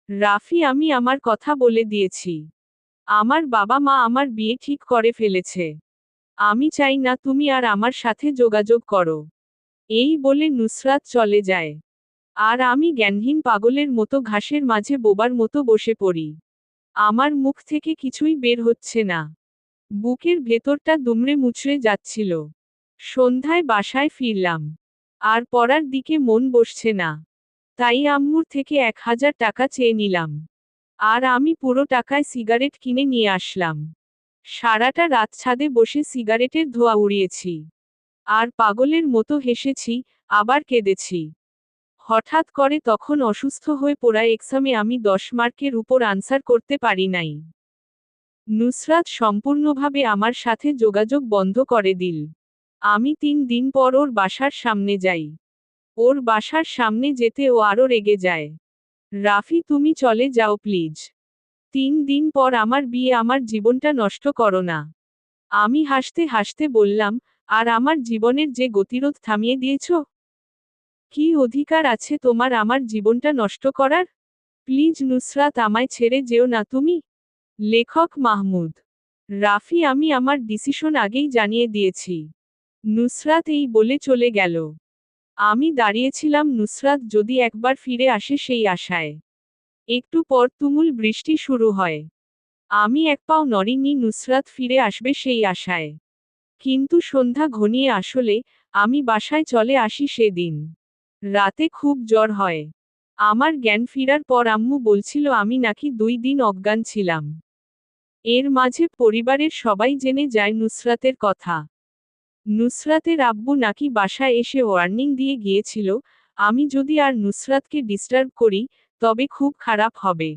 রাফি, আমি আমার কথা বলে দিয়েছি। আমার বাবা মা আমার বিয়ে ঠিক করে ফেলেছে। আমি চাই না তুমি আর আমার সাথে যোগাযোগ করো। এই বলে নুসরাত চলে যায়। আর আমি জ্ঞানহীন পাগলের মতো ঘাসের মাঝে বোবার মতো বসে পড়ি। আমার মুখ থেকে কিছুই বের হচ্ছে না। বুকের ভেতরটা দুমড়ে মুচড়ে যাচ্ছিল। সন্ধ্যায় বাসায় ফিরলাম। আর পড়ার দিকে মন বসছে না। তাই আম্মুর থেকে 1000 টাকা চেয়ে নিলাম। আর আমি পুরো টাকায় সিগারেট কিনে নিয়ে আসলাম। সারাটা রাত ছাদে বসে সিগারেটের ধোঁয়া উড়িয়েছি। আর পাগলের মতো হেসেছি, আবার কেঁদেছি। হঠাৎ করে তখন অসুস্থ হয়ে পড়া এক্সামে আমি 10 মার্কের উপর আনসার করতে পারি নাই। নুসরাত সম্পূর্ণভাবে আমার সাথে যোগাযোগ বন্ধ করে দিল। আমি 3 দিন পর ওর বাসার সামনে যাই। ওর বাসার সামনে যেতে ও আরো রেগে যায়। রাফি, তুমি চলে যাও প্লিজ। 3 দিন পর আমার বিয়ে, আমার জীবনটা নষ্ট করো না। আমি হাসতে হাসতে বললাম, আর আমার জীবনের যে গতিরোধ থামিয়ে দিয়েছ? কি অধিকার আছে তোমার আমার জীবনটা নষ্ট করার? প্লিজ নুসরাত, আমায় ছেড়ে যেও না তুমি। লেখক মাহমুদ। রাফি, আমি আমার ডিসিশন আগেই জানিয়ে দিয়েছি। নুসরাত এই বলে চলে গেল। আমি দাঁড়িয়েছিলাম নুসরাত যদি একবার ফিরে আসে সেই আশায়। একটু পর তুমুল বৃষ্টি শুরু হয়। আমি এক পাও নড়িনি নুসরাত ফিরে আসবে সেই আশায়। কিন্তু সন্ধ্যা ঘনিয়ে আসলে আমি বাসায় চলে আসি সেদিন। রাতে খুব জ্বর হয়। আমার জ্ঞান ফিরার পর আম্মু বলছিল আমি নাকি 2 দিন অজ্ঞান ছিলাম। এর মাঝে পরিবারের সবাই জেনে যায় নুসরাতের কথা। নুসরাতের আব্বু নাকি বাসায় এসে ওয়ার্নিং দিয়ে গিয়েছিল, আমি যদি আর নুসরাতকে ডিস্টার্ব করি, তবে খুব খারাপ হবে।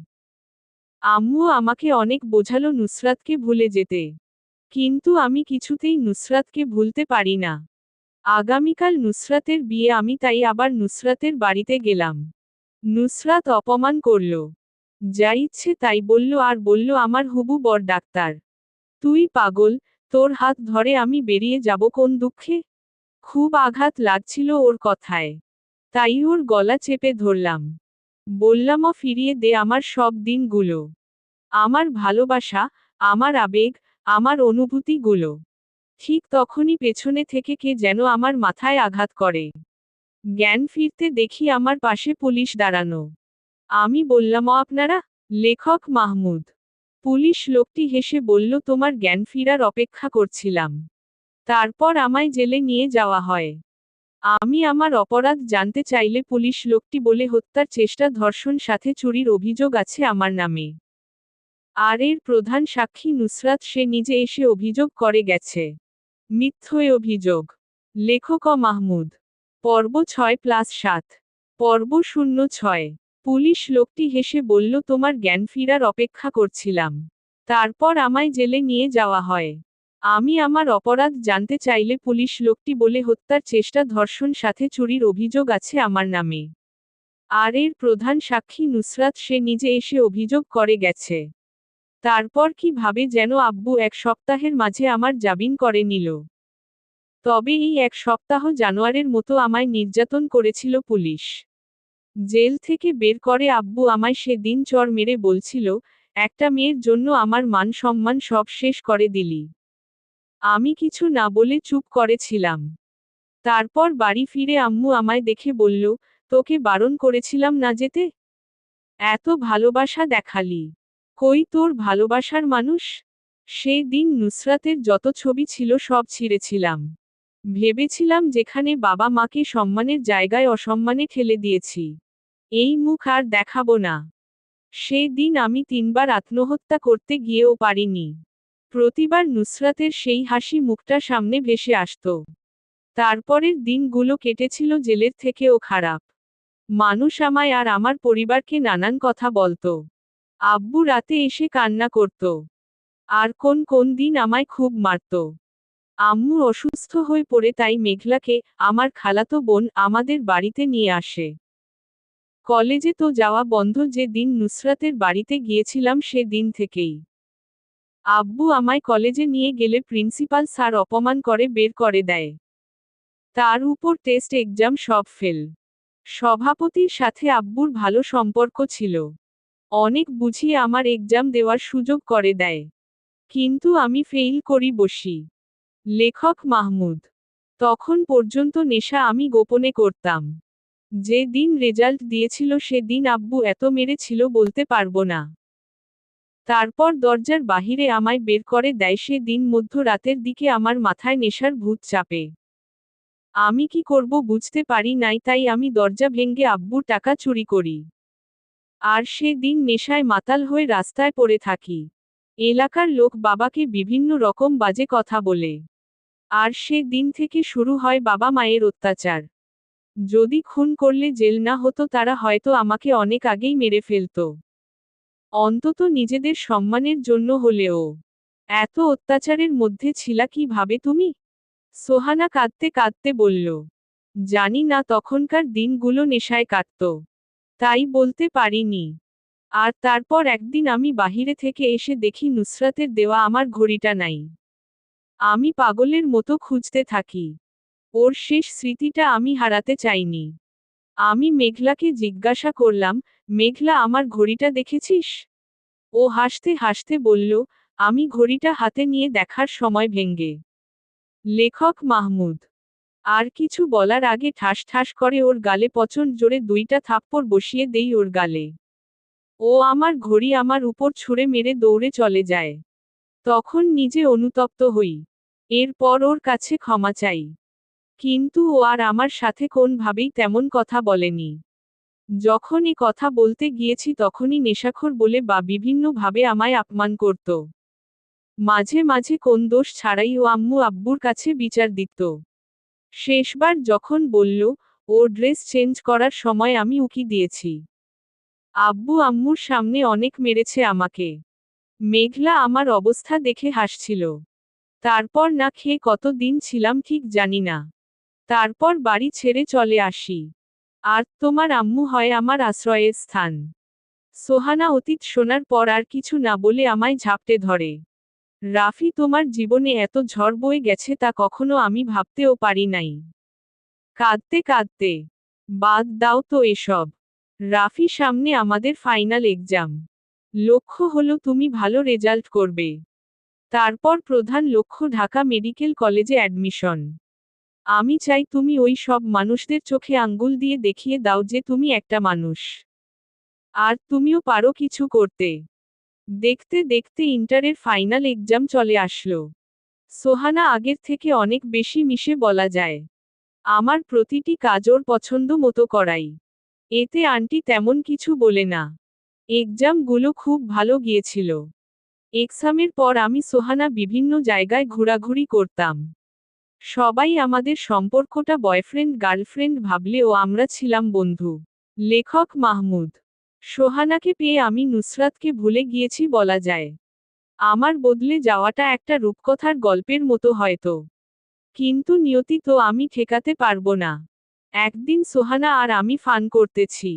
আম্মু আমাকে অনেক বোঝালো নুসরাতকে ভুলে যেতে। কিন্তু আমি কিছুতেই নুসরাতকে ভুলতে পারি না। আগামীকাল নুসরাতের বিয়ে, আমি তাই আবার নুসরাতের বাড়িতে গেলাম। নুসরাত অপমান করল। যা ইচ্ছে তাই বলল আর বলল আমার হবু বর ডাক্তার। তুই পাগল, তোর হাত ধরে আমি বেরিয়ে যাব কোন দুঃখে? খুব আঘাত লাগছিল ওর কথায়। তাই ওর গলা চেপে ধরলাম। বললাম, ফিরিয়ে দে আমার সব দিনগুলো। আমার ভালোবাসা, আমার আবেগ, আমার অনুভূতিগুলো। ঠিক তখনই পেছনে থেকে কে যেন আমার মাথায় আঘাত করে। জ্ঞান ফিরতে দেখি আমার পাশে পুলিশ দাঁড়ানো। আমি বললাম, আপনারা? লেখক মাহমুদ। পুলিশ লোকটি হেসে বলল, তোমার জ্ঞান ফিরার অপেক্ষা করছিলাম। তারপর আমায় জেলে নিয়ে যাওয়া হয়। আমি আমার অপরাধ জানতে চাইলে পুলিশ লোকটি বলে, হত্যার চেষ্টা, ধর্ষণ সাথে চুরির অভিযোগ আছে আমার নামে। আর এর প্রধান সাক্ষী নুসরাত, সে নিজে এসে অভিযোগ করে গেছে। মিথ্যে অভিযোগ। লেখক মাহমুদ। পর্ব 6+7। পর্ব 06। পুলিশ লোকটি হেসে বলল, তোমার জ্ঞান ফিরার অপেক্ষা করছিলাম। তারপর আমায় জেলে নিয়ে যাওয়া হয়। আমি আমার অপরাধ জানতে চাইলে পুলিশ লোকটি বলে, হত্যার চেষ্টা, ধর্ষণ সাথে চুরির অভিযোগ আছে আমার নামে। আর এর প্রধান সাক্ষী নুসরাত, সে নিজে এসে অভিযোগ করে গেছে। তারপর কিভাবে যেন আব্বু 1 সপ্তাহের মাঝে আমার জামিন করে নিল। তবে এই 1 সপ্তাহ জানোয়ারের মতো আমায় নির্যাতন করেছিল পুলিশ। জেল থেকে বের করে আব্বু আমায় সেদিন চর মেরে বলছিল, একটা মেয়ের জন্য আমার মান সম্মান সব শেষ করে দিলি। আমি কিছু না বলে চুপ করেছিলাম। তারপর বাড়ি ফিরে আম্মু আমায় দেখে বলল, তোকে বারণ করেছিলাম না যেতে? এত ভালোবাসা দেখালি। কই তোর ভালোবাসার মানুষ? সেই দিন নুসরাতের যত ছবি ছিল সব ছিঁড়েছিলাম। ভেবেছিলাম যেখানে বাবা মাকে সম্মানের জায়গায় অসম্মানে ঠেলে দিয়েছি, এই মুখ আর দেখাবো না। সেই দিন আমি 3 বার আত্মহত্যা করতে গিয়েও পারিনি। প্রতিবার নুসরাতের সেই হাসি মুখটা সামনে ভেসে আসত। তারপরের দিনগুলো কেটেছিল জেলের থেকেও খারাপ। মানুষ আমায় আর আমার পরিবারকে নানান কথা বলতো। আব্বু রাতে এসে কান্না করত। আর কোন কোন দিন আমায় খুব মারত। আম্মু অসুস্থ হয়ে পড়ে তাই মেঘলাকে, আমার খালাতো বোন, আমাদের বাড়িতে নিয়ে আসে। কলেজে তো যাওয়া বন্ধ। যে দিন নুসরাতের বাড়িতে গিয়েছিলাম সে দিন থেকেই আব্বু আমায় কলেজে নিয়ে গেলে প্রিন্সিপাল স্যার অপমান করে বের করে দেয়। তার উপর টেস্ট এক্সাম সব ফেল। সভাপতির সাথে আব্বুর ভালো সম্পর্ক ছিল। অনেক বুঝিয়ে আমার এক্সাম দেওয়ার সুযোগ করে দেয়। কিন্তু আমি ফেইল করি বসি। লেখক মাহমুদ। তখন পর্যন্ত নেশা আমি গোপনে করতাম। যে দিন রেজাল্ট দিয়েছিল সে দিন আব্বু এত মেরেছিল বলতে পারবো না। তারপর দরজার বাহিরে আমায় বের করে দেয়। সে দিন মধ্যরাতের দিকে আমার মাথায় নেশার ভূত চাপে। আমি কি করব বুঝতে পারি নাই, তাই আমি দরজা ভেঙে আব্বুর টাকা চুরি করি। আর সে দিন নেশায় মাতাল হয়ে রাস্তায় পড়ে থাকি। এলাকার লোক বাবাকে বিভিন্ন রকম বাজে কথা বলে। আর সে দিন থেকে শুরু হয় বাবা মায়ের অত্যাচার। যদি খুন করলে জেল না হতো, তারা হয়তো আমাকে অনেক আগেই মেরে ফেলতো। অন্তত নিজেদের সম্মানের জন্য হলেও। এত অত্যাচারের মধ্যে ছিলা কিভাবে তুমি? সোহানা কাঁদতে কাঁদতে বলল। জানি না, তখনকার দিনগুলো নেশায় কাটত। তাই বলতে পারিনি। আর তারপর একদিন আমি বাহিরে থেকে এসে দেখি নুসরাতের দেওয়া আমার ঘড়িটা নাই। আমি পাগলের মতো খুঁজতে থাকি। ওর শেষ স্মৃতিটা আমি হারাতে চাইনি। আমি মেঘলাকে জিজ্ঞাসা করলাম, মেঘলা, আমার ঘড়িটা দেখেছিস? ও হাসতে হাসতে বলল, আমি ঘড়িটা হাতে নিয়ে দেখার সময় ভেঙ্গে। লেখক মাহমুদ। আর কিছু বলার আগে ঠাস ঠাস করে ওর গালে প্রচণ্ড জোরে 2টা থাপ্পড় বসিয়ে দেই ওর গালে। ও আমার ঘড়ি আমার উপর ছুঁড়ে মেরে দৌড়ে চলে যায়। তখন নিজে অনুতপ্ত হই। এরপর ওর কাছে ক্ষমা চাই। কিন্তু ও আর আমার সাথে কোনভাবেই তেমন কথা বলেনি। যখন এ কথা বলতে গিয়েছি তখনই নেশাখোর বলে বা বিভিন্নভাবে আমায় অপমান করত। মাঝে মাঝে কোন দোষ ছাড়াই ও আম্মু আব্বুর কাছে বিচার দিত। শেষবার যখন বলল, ওর ড্রেস চেঞ্জ করার সময় আমি উকি দিয়েছি। আব্বু আম্মুর সামনে অনেক মেরেছে আমাকে। মেঘলা আমার অবস্থা দেখে হাসছিল। তারপর না খেয়ে কতদিন ছিলাম ঠিক জানি না। তারপর বাড়ি ছেড়ে চলে আসি। আর তোমার আম্মু হয় আমার আশ্রয়ের স্থান। সোহানা অতীত শোনার পর আর কিছু না বলে আমায় ঝাপটে ধরে। রাফি, তোমার জীবনে এত ঝড় বয়ে গেছে তা কখনো আমি ভাবতেও পারি নাই। কাঁদতে কাঁদতে। বাদ দাও তো এসব। রাফি, সামনে আমাদের ফাইনাল এক্সাম। লক্ষ্য হলো তুমি ভালো রেজাল্ট করবে। তারপর প্রধান লক্ষ্য ঢাকা মেডিকেল কলেজে অ্যাডমিশন। আমি চাই তুমি ওই সব মানুষদের চোখে আঙ্গুল দিয়ে দেখিয়ে দাও যে তুমি একটা মানুষ। আর তুমিও পারো কিছু করতে। দেখতে দেখতে ইন্টারের ফাইনাল এক্সাম চলে আসলো। সোহানা আগের থেকে অনেক বেশি মিশে বলা যায়। আমার প্রতিটি কাজ ওর পছন্দ মতো করাই। এতে আন্টি তেমন কিছু বলে না। এক্সামগুলো খুব ভালো গিয়েছিল। এক্সামের পর আমি সোহানা বিভিন্ন জায়গায় ঘোরাঘুরি করতাম। সবাই আমাদের সম্পর্কটা বয়ফ্রেন্ড গার্লফ্রেন্ড ভাবলেও আমরা ছিলাম বন্ধু। লেখক মাহমুদ। সোহানাকে পেয়ে আমি নুসরাতকে ভুলে গিয়েছি বলা যায়। আমার বদলে যাওয়াটা একটা রূপকথার গল্পের মতো হয়তো। কিন্তু নিয়তি তো আমি ঠেকাতে পারবো না। একদিন সোহানা আর আমি ফান করতেছি।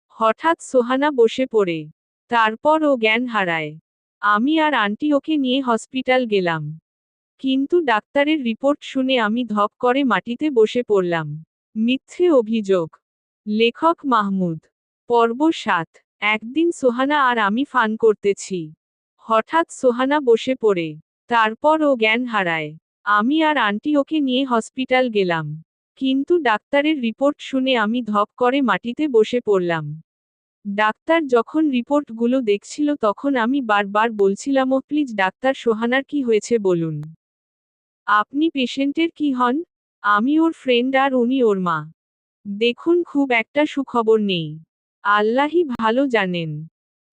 হঠাৎ সোহানা বসে পড়ে। তারপর ও জ্ঞান হারায়। আমি আর আন্টি ওকে নিয়ে হসপিটাল গেলাম। কিন্তু ডাক্তারের রিপোর্ট শুনে আমি ধপ করে মাটিতে বসে পড়লাম। মিথ্যে অভিযোগ। লেখক মাহমুদ। পর্ব 7। একদিন সোহানা আর আমি ফান করতেছি। হঠাৎ সোহানা বসে পড়ে। তারপর ও জ্ঞান হারায়। আমি আর আন্টি ওকে নিয়ে হসপিটাল গেলাম। কিন্তু ডাক্তারের রিপোর্ট শুনে আমি ধপ করে মাটিতে বসে পড়লাম। ডাক্তার যখন রিপোর্টগুলো দেখছিল তখন আমি বারবার বলছিলাম, ও প্লিজ ডাক্তার, সোহানার কি হয়েছে বলুন। আপনি পেশেন্টের কি হন? আমি ওর ফ্রেন্ড আর উনি ওর মা। দেখুন, খুব একটা সুখবর নেই। আল্লাহই ভালো জানেন।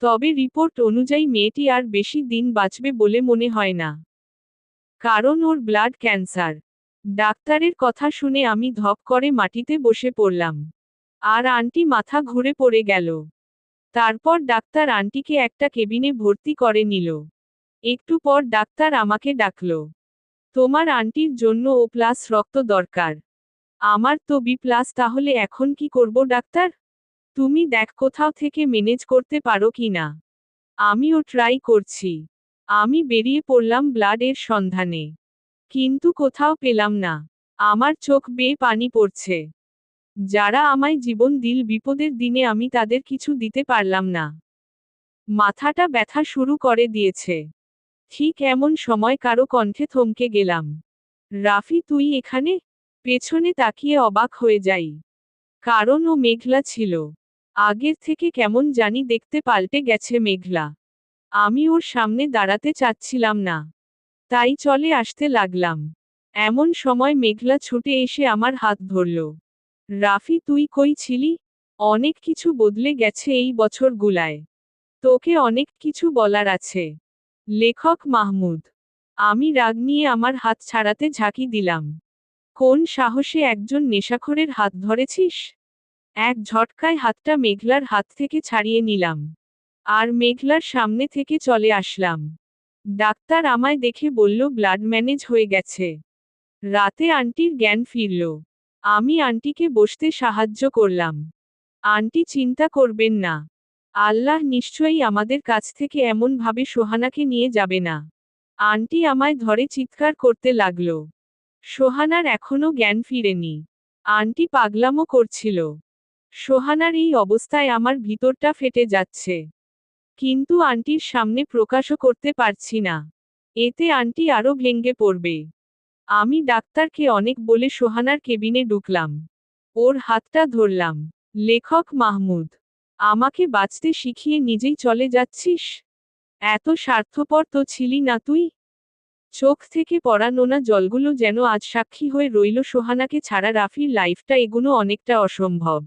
তবে রিপোর্ট অনুযায়ী মেয়েটি আর বেশি দিন বাঁচবে বলে মনে হয় না। কারণ ওর ব্লাড ক্যান্সার। ডাক্তারের কথা শুনে আমি ধপ করে মাটিতে বসে পড়লাম। আর আন্টি মাথা ঘুরে পড়ে গেল। তারপর ডাক্তার আন্টিকে একটা কেবিনে ভর্তি করে নিল। একটু পর ডাক্তার আমাকে ডাকল। তোমার আন্টির জন্য ও প্লাস রক্ত দরকার। আমার তো বি প্লাস। তাহলে এখন কি করব ডাক্তার? তুমি দেখ কোথাও থেকে ম্যানেজ করতে পারো কি না। আমিও ট্রাই করছি। আমি বেরিয়ে পড়লাম ব্লাড এর সন্ধানে। কিন্তু কোথাও পেলাম না। আমার চোখ বেয়ে পানি পড়ছে। যারা আমায় জীবন দিল বিপদের দিনে আমি তাদের কিছু দিতে পারলাম না। মাথাটা ব্যথা শুরু করে দিয়েছে। ঠিক এমন সময় কারো কণ্ঠে থমকে গেলাম। রাফি, তুই এখানে? পেছনে তাকিয়ে অবাক হয়ে যাই। কারণ ও মেঘলা ছিল। আগের থেকে কেমন জানি দেখতে পাল্টে গেছে মেঘলা। আমি ওর সামনে দাঁড়াতে চাচ্ছিলাম না। তাই চলে আসতে লাগলাম। এমন সময় মেঘলা ছুটে এসে আমার হাত ধরল। রাফি, তুই কই ছিলি? অনেক কিছু বদলে গেছে এই বছরগুলায়। তোকে অনেক কিছু বলার আছে। লেখক মাহমুদ। আমি রাগ নিয়ে আমার হাত ছাড়াতে ঝাঁকি দিলাম। কোন সাহসে একজন নেশাখোরের হাত ধরেছিস? এক ঝটকায় হাতটা মেঘলার হাত থেকে ছাড়িয়ে নিলাম। আর মেঘলার সামনে থেকে চলে আসলাম। ডাক্তার আমায় দেখে বলল ব্লাড ম্যানেজ হয়ে গেছে। রাতে আন্টির জ্ঞান ফিরল। আমি আন্টিকে বসতে সাহায্য করলাম। আন্টি, চিন্তা করবেন না। আল্লাহ নিশ্চয়ই আমাদের কাছ থেকে এমনভাবে সোহানাকে নিয়ে যাবে না। আন্টি আমায় ধরে চিৎকার করতে লাগল। সোহানার এখনো জ্ঞান ফিরেনি। আন্টি পাগলামো করছিল। সোহানার এই অবস্থায় আমার ভিতরটা ফেটে যাচ্ছে। কিন্তু আন্টির সামনে প্রকাশও করতে পারছি না। এতে আন্টি আরো ভেঙে পড়বে। আমি ডাক্তারকে অনেক বলে সোহানার কেবিনে ঢুকলাম। ওর হাতটা ধরলাম। লেখক মাহমুদ। আমাকে বাঁচতে শিখিয়ে নিজেই চলে যাচ্ছিস? এত স্বার্থপর তো ছিলি না তুই। চোখ থেকে পড়া নোনা জলগুলো যেন আজ সাক্ষী হয়ে রইল সোহানাকে ছাড়া রাফির লাইফটা এগুলো অনেকটা অসম্ভব।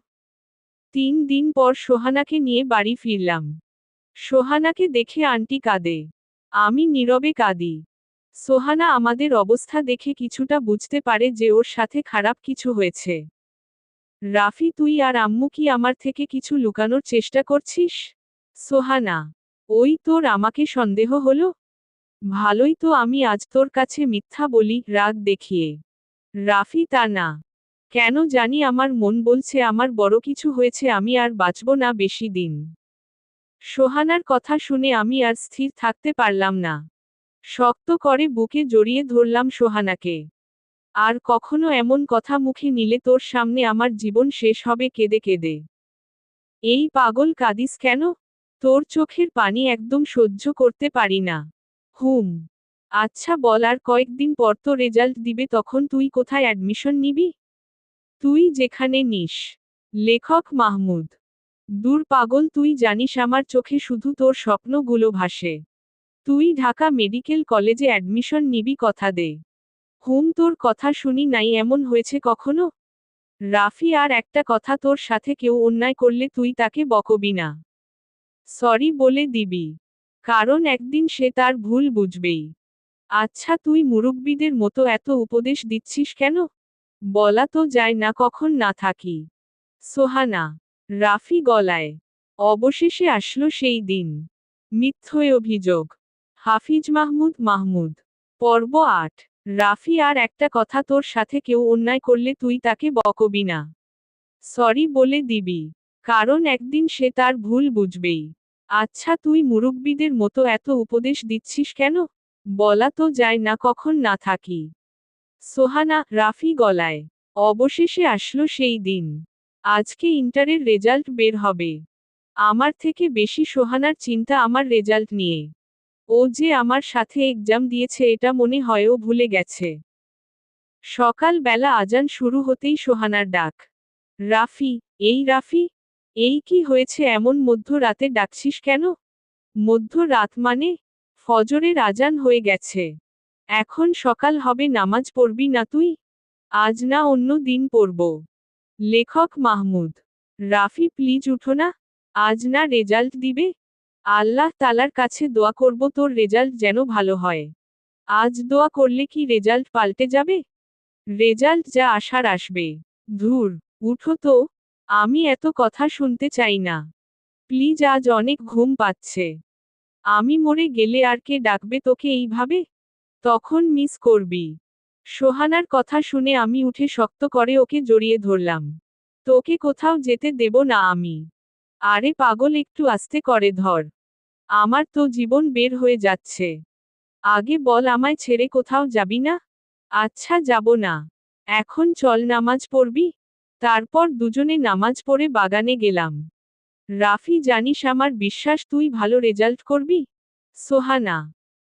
3 দিন পর সোহানাকে নিয়ে বাড়ি ফিরলাম। সোহানাকে দেখে আন্টি কাঁদে। আমি নীরবে কাঁদি। সোহানা আমাদের অবস্থা দেখে কিছুটা বুঝতে পারে যে ওর সাথে খারাপ কিছু হয়েছে। রাফি, তুই আর আম্মু কি আমার থেকে কিছু লুকানোর চেষ্টা করছিস? সোহানা। ওই তোর আমাকে সন্দেহ হলো? ভালোই তো আমি আজ তোর কাছে মিথ্যা বলি, রাগ দেখিয়ে। রাফি, তা না। কেন জানি আমার মন বলছে আমার বড় কিছু হয়েছে, আমি আর বাঁচব না বেশি দিন। সোহানার কথা শুনে আমি আর স্থির থাকতে পারলাম না। শক্ত করে বুকে জড়িয়ে ধরলাম সোহানাকে। আর কখনো এমন কথা মুখে নিলে তোর সামনে আমার জীবন শেষ হবে কেঁদে কেঁদে। এই পাগল, কাঁদিস কেন? তোর চোখের পানি একদম সহ্য করতে পারি না। হুম। আচ্ছা বল, আর কয়েকদিন পর তো রেজাল্ট দিবে, তখন তুই কোথায় অ্যাডমিশন নিবি? তুই যেখানে নিস। লেখক মাহমুদ। দূর পাগল, তুই জানিস আমার চোখে শুধু তোর স্বপ্নগুলো ভাসে। তুই ঢাকা মেডিকেল কলেজে অ্যাডমিশন নিবি, কথা দে। হুম, তোর কথা শুনি নাই এমন হয়েছে কখনো? রাফি, আর একটা কথা, তোর সাথে কেউ অন্যায় করলে তুই তাকে বকবি না। সরি বলে দিবি। কারণ একদিন সে তার ভুল বুঝবেই। আচ্ছা, তুই মুরব্বিদের মতো এত উপদেশ দিচ্ছিস কেন? বলা তো যায় না কখন না থাকি। সোহানা। রাফি গলায়। অবশেষে আসলো সেই দিন। মিথ্যে অভিযোগ। হাফিজ মাহমুদ মাহমুদ। পর্ব 8। রাফি, আর একটা কথা, তোর সাথে কেউ অন্যায় করলে তুই তাকে বকবি না। সরি বলে দিবি। কারণ একদিন সে তার ভুল বুঝবেই। আচ্ছা, তুই মুরব্বিদের মতো এত উপদেশ দিচ্ছিস কেন? বলা তো যায় না কখন না থাকি। সোহানা। রাফি গলায়। অবশেষে আসলো সেই দিন। আজকে ইন্টারের রেজাল্ট বের হবে। আমার থেকে বেশি সোহানার চিন্তা আমার রেজাল্ট নিয়ে। ও যে আমার সাথে এক্সাম দিয়েছে এটা মনে হয় ও ভুলে গেছে। সকাল বেলা আজান শুরু হতেই সোহানার ডাক। রাফি। এই রাফি। এই কি হয়েছে, এমন মধ্যরাতে ডাকছিস কেন? মধ্যরাত মানে? ফজরের আজান হয়ে গেছে। এখন সকাল হবে, নামাজ পড়বি না তুই? আজ না অন্য দিন পড়ব। লেখক মাহমুদ। রাফি, প্লিজ উঠো না। আজ না রেজাল্ট দিবে? আল্লাহ তালার কাছে দোয়া করব তোর রেজাল্ট যেন ভালো হয়। আজ দোয়া করলে কি রেজাল্ট পাল্টে যাবে? রেজাল্ট যা আসার আসবে। ধুর। উঠো তো। আমি এত কথা শুনতে চাই না। প্লিজ, আজ অনেক ঘুম পাচ্ছে। আমি মরে গেলে আর কে ডাকবে তোকে এইভাবে? তখন মিস করবি। সোহানার কথা শুনে আমি উঠে শক্ত করে ওকে জড়িয়ে ধরলাম। তোকে কোথাও যেতে দেব না আমি। আরে পাগল, একটু আস্তে করে ধর। আমার তো জীবন বের হয়ে যাচ্ছে। আগে বল, আমায় ছেড়ে কোথাও যাবি না? আচ্ছা, যাব না। এখন চল, নামাজ পড়বি। তারপর দুজনে নামাজ পড়ে বাগানে গেলাম। রাফি, জানিস আমার বিশ্বাস তুই ভালো রেজাল্ট করবি। সোহানা।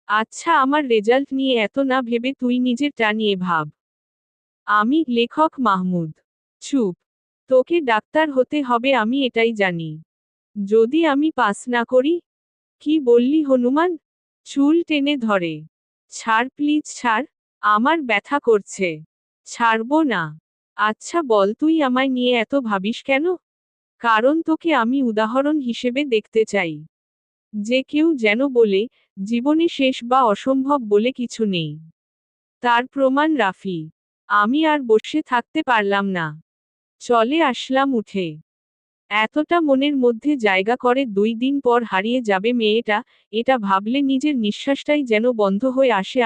আচ্ছা, আমার রেজাল্ট নিয়ে এত না ভেবে তুই নিজেরটা নিয়ে ভাব। আমি। লেখক মাহমুদ। চুপ। তোকে ডাক্তার হতে হবে আমি এটাই জানি। যদি আমি পাস না করি? কি বললি হনুমান? চুল টেনে ধরে। ছাড় প্লিজ ছাড়। আমার ব্যথা করছে। ছাড়বো না। আচ্ছা বল, তুই আমায় নিয়ে এত ভাবিস কেন? কারণ তোকে আমি উদাহরণ হিসেবে দেখতে চাই। যে কেউ যেন বলে, জীবনে শেষ বা অসম্ভব বলে কিছু নেই। তার প্রমাণ রাফি। আমি আর বসে থাকতে পারলাম না। চলে আসলাম উঠে। এতটা মনের মধ্যে জায়গা করে 2 দিন পর হারিয়ে যাবে মেয়েটা, এটা ভাবলে নিজের নিঃশ্বাসটাই যেন বন্ধ হয়ে আসে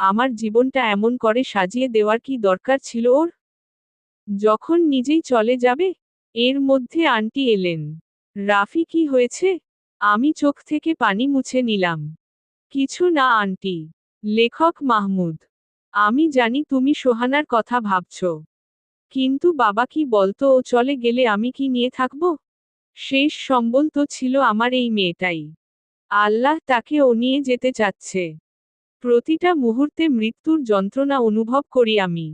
আমার জীবনটা এমন করে সাজিয়ে দেওয়ার কি দরকার ছিল ওর? যখন নিজেই চলে যাবে। এর মধ্যে আন্টি এলেন। রাফি, কি হয়েছে? আমি চোখ থেকে পানি মুছে নিলাম। কিছু না আন্টি। লেখক মাহমুদ। আমি জানি তুমি সোহানার কথা ভাবছো। কিন্তু বাবা কি বলতো, ও চলে গেলে আমি কি নিয়ে থাকব? শেষ সম্বল তো ছিল আমার এই মেয়েটাই। আল্লাহ তাকে ও নিয়ে যেতে চাচ্ছে। প্রতিটা মুহূর্তে মৃত্যুর যন্ত্রণা অনুভব করি আমি।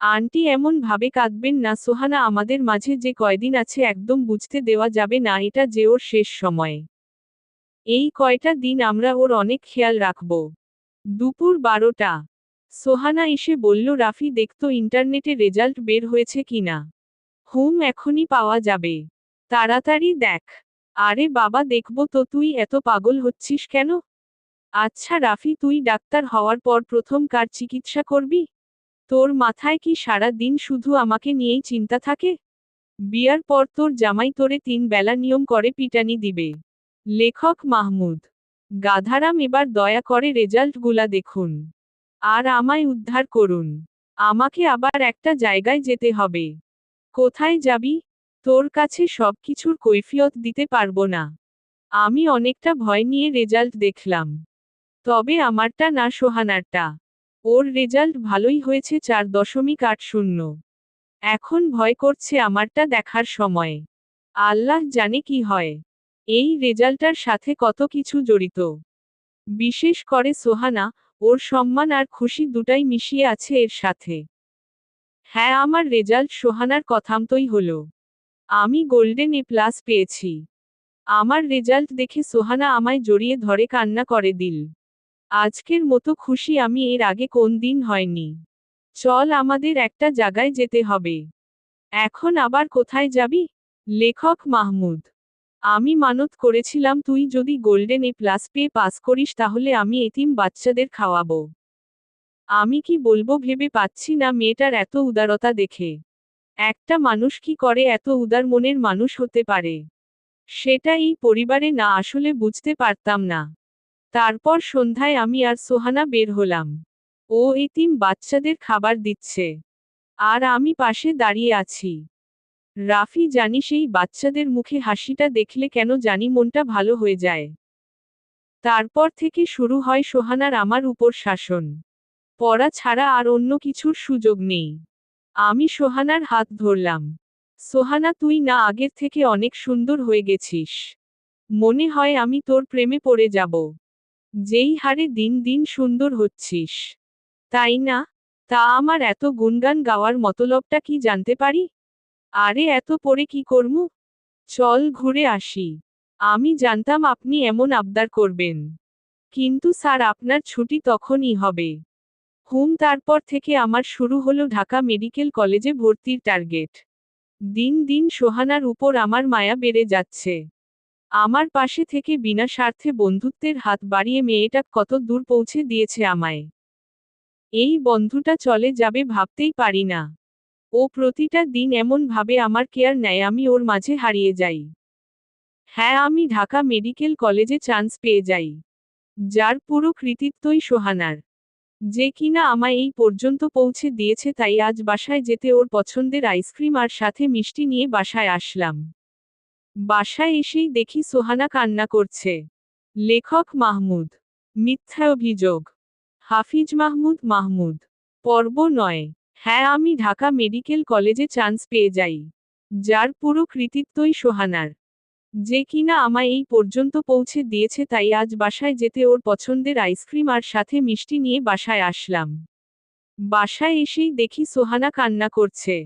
আন্টি এমন ভাবে কাঁদবেন না, সোহানা আমাদের মাঝে যে কয়দিন আছে একদম বুঝতে দেওয়া যাবে না এটা যে ওর শেষ সময়। এই কয়টা দিন আমরা ওর অনেক খেয়াল রাখব। দুপুর 12টা। সোহানা এসে বলল, রাফি দেখতো ইন্টারনেটে রেজাল্ট বের হয়েছে কিনা। এখনই পাওয়া যাবে। তাড়াতাড়ি দেখ। আরে বাবা, দেখব তো, তুই এত পাগল হচ্ছিস কেন? আচ্ছা রাফি, তুই ডাক্তার হওয়ার পর প্রথম কার চিকিৎসা করবি? তোর মাথায় কি সারা দিন শুধু আমাকে নিয়েই চিন্তা থাকে? বিয়ার পর তোর জামাই তোরে 3 বেলা নিয়ম করে পিটানি দিবে। লেখক মাহমুদ। গাধারাম, এবার দয়া করে রেজাল্টগুলা দেখুন। আর আমায় উদ্ধার করুন। আমাকে আবার একটা জায়গায় যেতে হবে। কোথায় যাবি? তোর কাছে সবকিছুর কৈফিয়ত দিতে পারবো না। আমি অনেকটা ভয় নিয়ে রেজাল্ট দেখলাম। তবে আমারটা না, সোহানারটা। ওর রেজাল্ট ভালোই হয়েছে, 4.80। এখন ভয় করছে আমারটা দেখার সময়। আল্লাহ জানে কি হয়। এই রেজাল্টটার সাথে কত কিছু জড়িত। বিশেষ করে সোহানা, ওর সম্মান আর খুশি দুটাই মিশিয়ে আছে এর সাথে। হ্যাঁ, আমার রেজাল্ট সোহানার কথামতোই হলো। আমি গোল্ডেন A+ পেয়েছি। আমার রেজাল্ট দেখে সোহানা আমায় জড়িয়ে ধরে কান্না করে দিল। আজকের মতো খুশি আমি এর আগে কোন দিন হয়নি। চল, আমাদের একটা জায়গায় যেতে হবে। এখন আবার কোথায় যাবি? লেখক মাহমুদ। আমি মানত করেছিলাম তুই যদি গোল্ডেন A+ পেয়ে পাস করিস তাহলে আমি এতিম বাচ্চাদের খাওয়াবো। আমি কি বলবো ভেবে পাচ্ছি না মেয়েটার এত উদারতা দেখে। একটা মানুষ কি করে এত উদার মনের মানুষ হতে পারে? সেটা এই পরিবারে না আসলে বুঝতে পারতাম না। তারপর সন্ধ্যায় আমি আর সোহানা বের হলাম। ও এতিম বাচ্চাদের খাবার দিচ্ছে। আর আমি পাশে দাঁড়িয়ে আছি। রাফি, জানি সেই বাচ্চাদের মুখে হাসিটা দেখলে কেন জানি মনটা ভালো হয়ে যায়। তারপর থেকে শুরু হয় সোহানার আমার উপর শাসন। পড়া ছাড়া আর অন্য কিছুর সুযোগ নেই। আমি সোহানার হাত ধরলাম। সোহানা, তুই না আগের থেকে অনেক সুন্দর হয়ে গেছিস। মনে হয় আমি তোর প্রেমে পড়ে যাব। যেই হারে দিন দিন সুন্দর হচ্ছিস। তাই না? তা আমার এত গুণগান গাওয়ার মতলবটা কি জানতে পারি? আরে এত পড়ে কি করমু? চল ঘুরে আসি। আমি জানতাম আপনি এমন আবদার করবেন। কিন্তু স্যার, আপনার ছুটি তখনই হবে। তারপর থেকে আমার শুরু হলো ঢাকা মেডিকেল কলেজে ভর্তির টার্গেট। দিন দিন সোহানার উপর আমার মায়া বেড়ে যাচ্ছে। আমার পাশে থেকে বিনা স্বার্থে বন্ধুত্বের হাত বাড়িয়ে মেয়েটা কত দূর পৌঁছে দিয়েছে আমায়। এই বন্ধুটা চলে যাবে ভাবতেই পারি না। ও প্রতিটা দিন এমন ভাবে আমার কেয়ার নেয় আমি ওর মাঝে হারিয়ে যাই। হ্যাঁ, আমি ঢাকা মেডিকেল কলেজে চান্স পেয়ে যাই। যার পুরো কৃতিত্বই সোহানার। যে কিনা আমায় এই পর্যন্ত পৌঁছে দিয়েছে, তাই আজ বাসায় যেতে ওর পছন্দের আইসক্রিম আর সাথে মিষ্টি নিয়ে বাসায় আসলাম। বাসায় এসেই দেখি সোহানা কান্না করছে। লেখক মাহমুদ। মিথ্যা অভিযোগ। হাফিজ মাহমুদ মাহমুদ। পর্ব 9। হ্যাঁ, আমি ঢাকা মেডিকেল কলেজে চান্স পেয়ে যাই। যার পুরো কৃতিত্বই সোহানার। যে কিনা আমায় এই পর্যন্ত পৌঁছে দিয়েছে, তাই আজ বাসায় যেতে ওর পছন্দের আইসক্রিম আর সাথে মিষ্টি নিয়ে বাসায় আসলাম। বাসায় এসেই দেখি সোহানা কান্না করছে।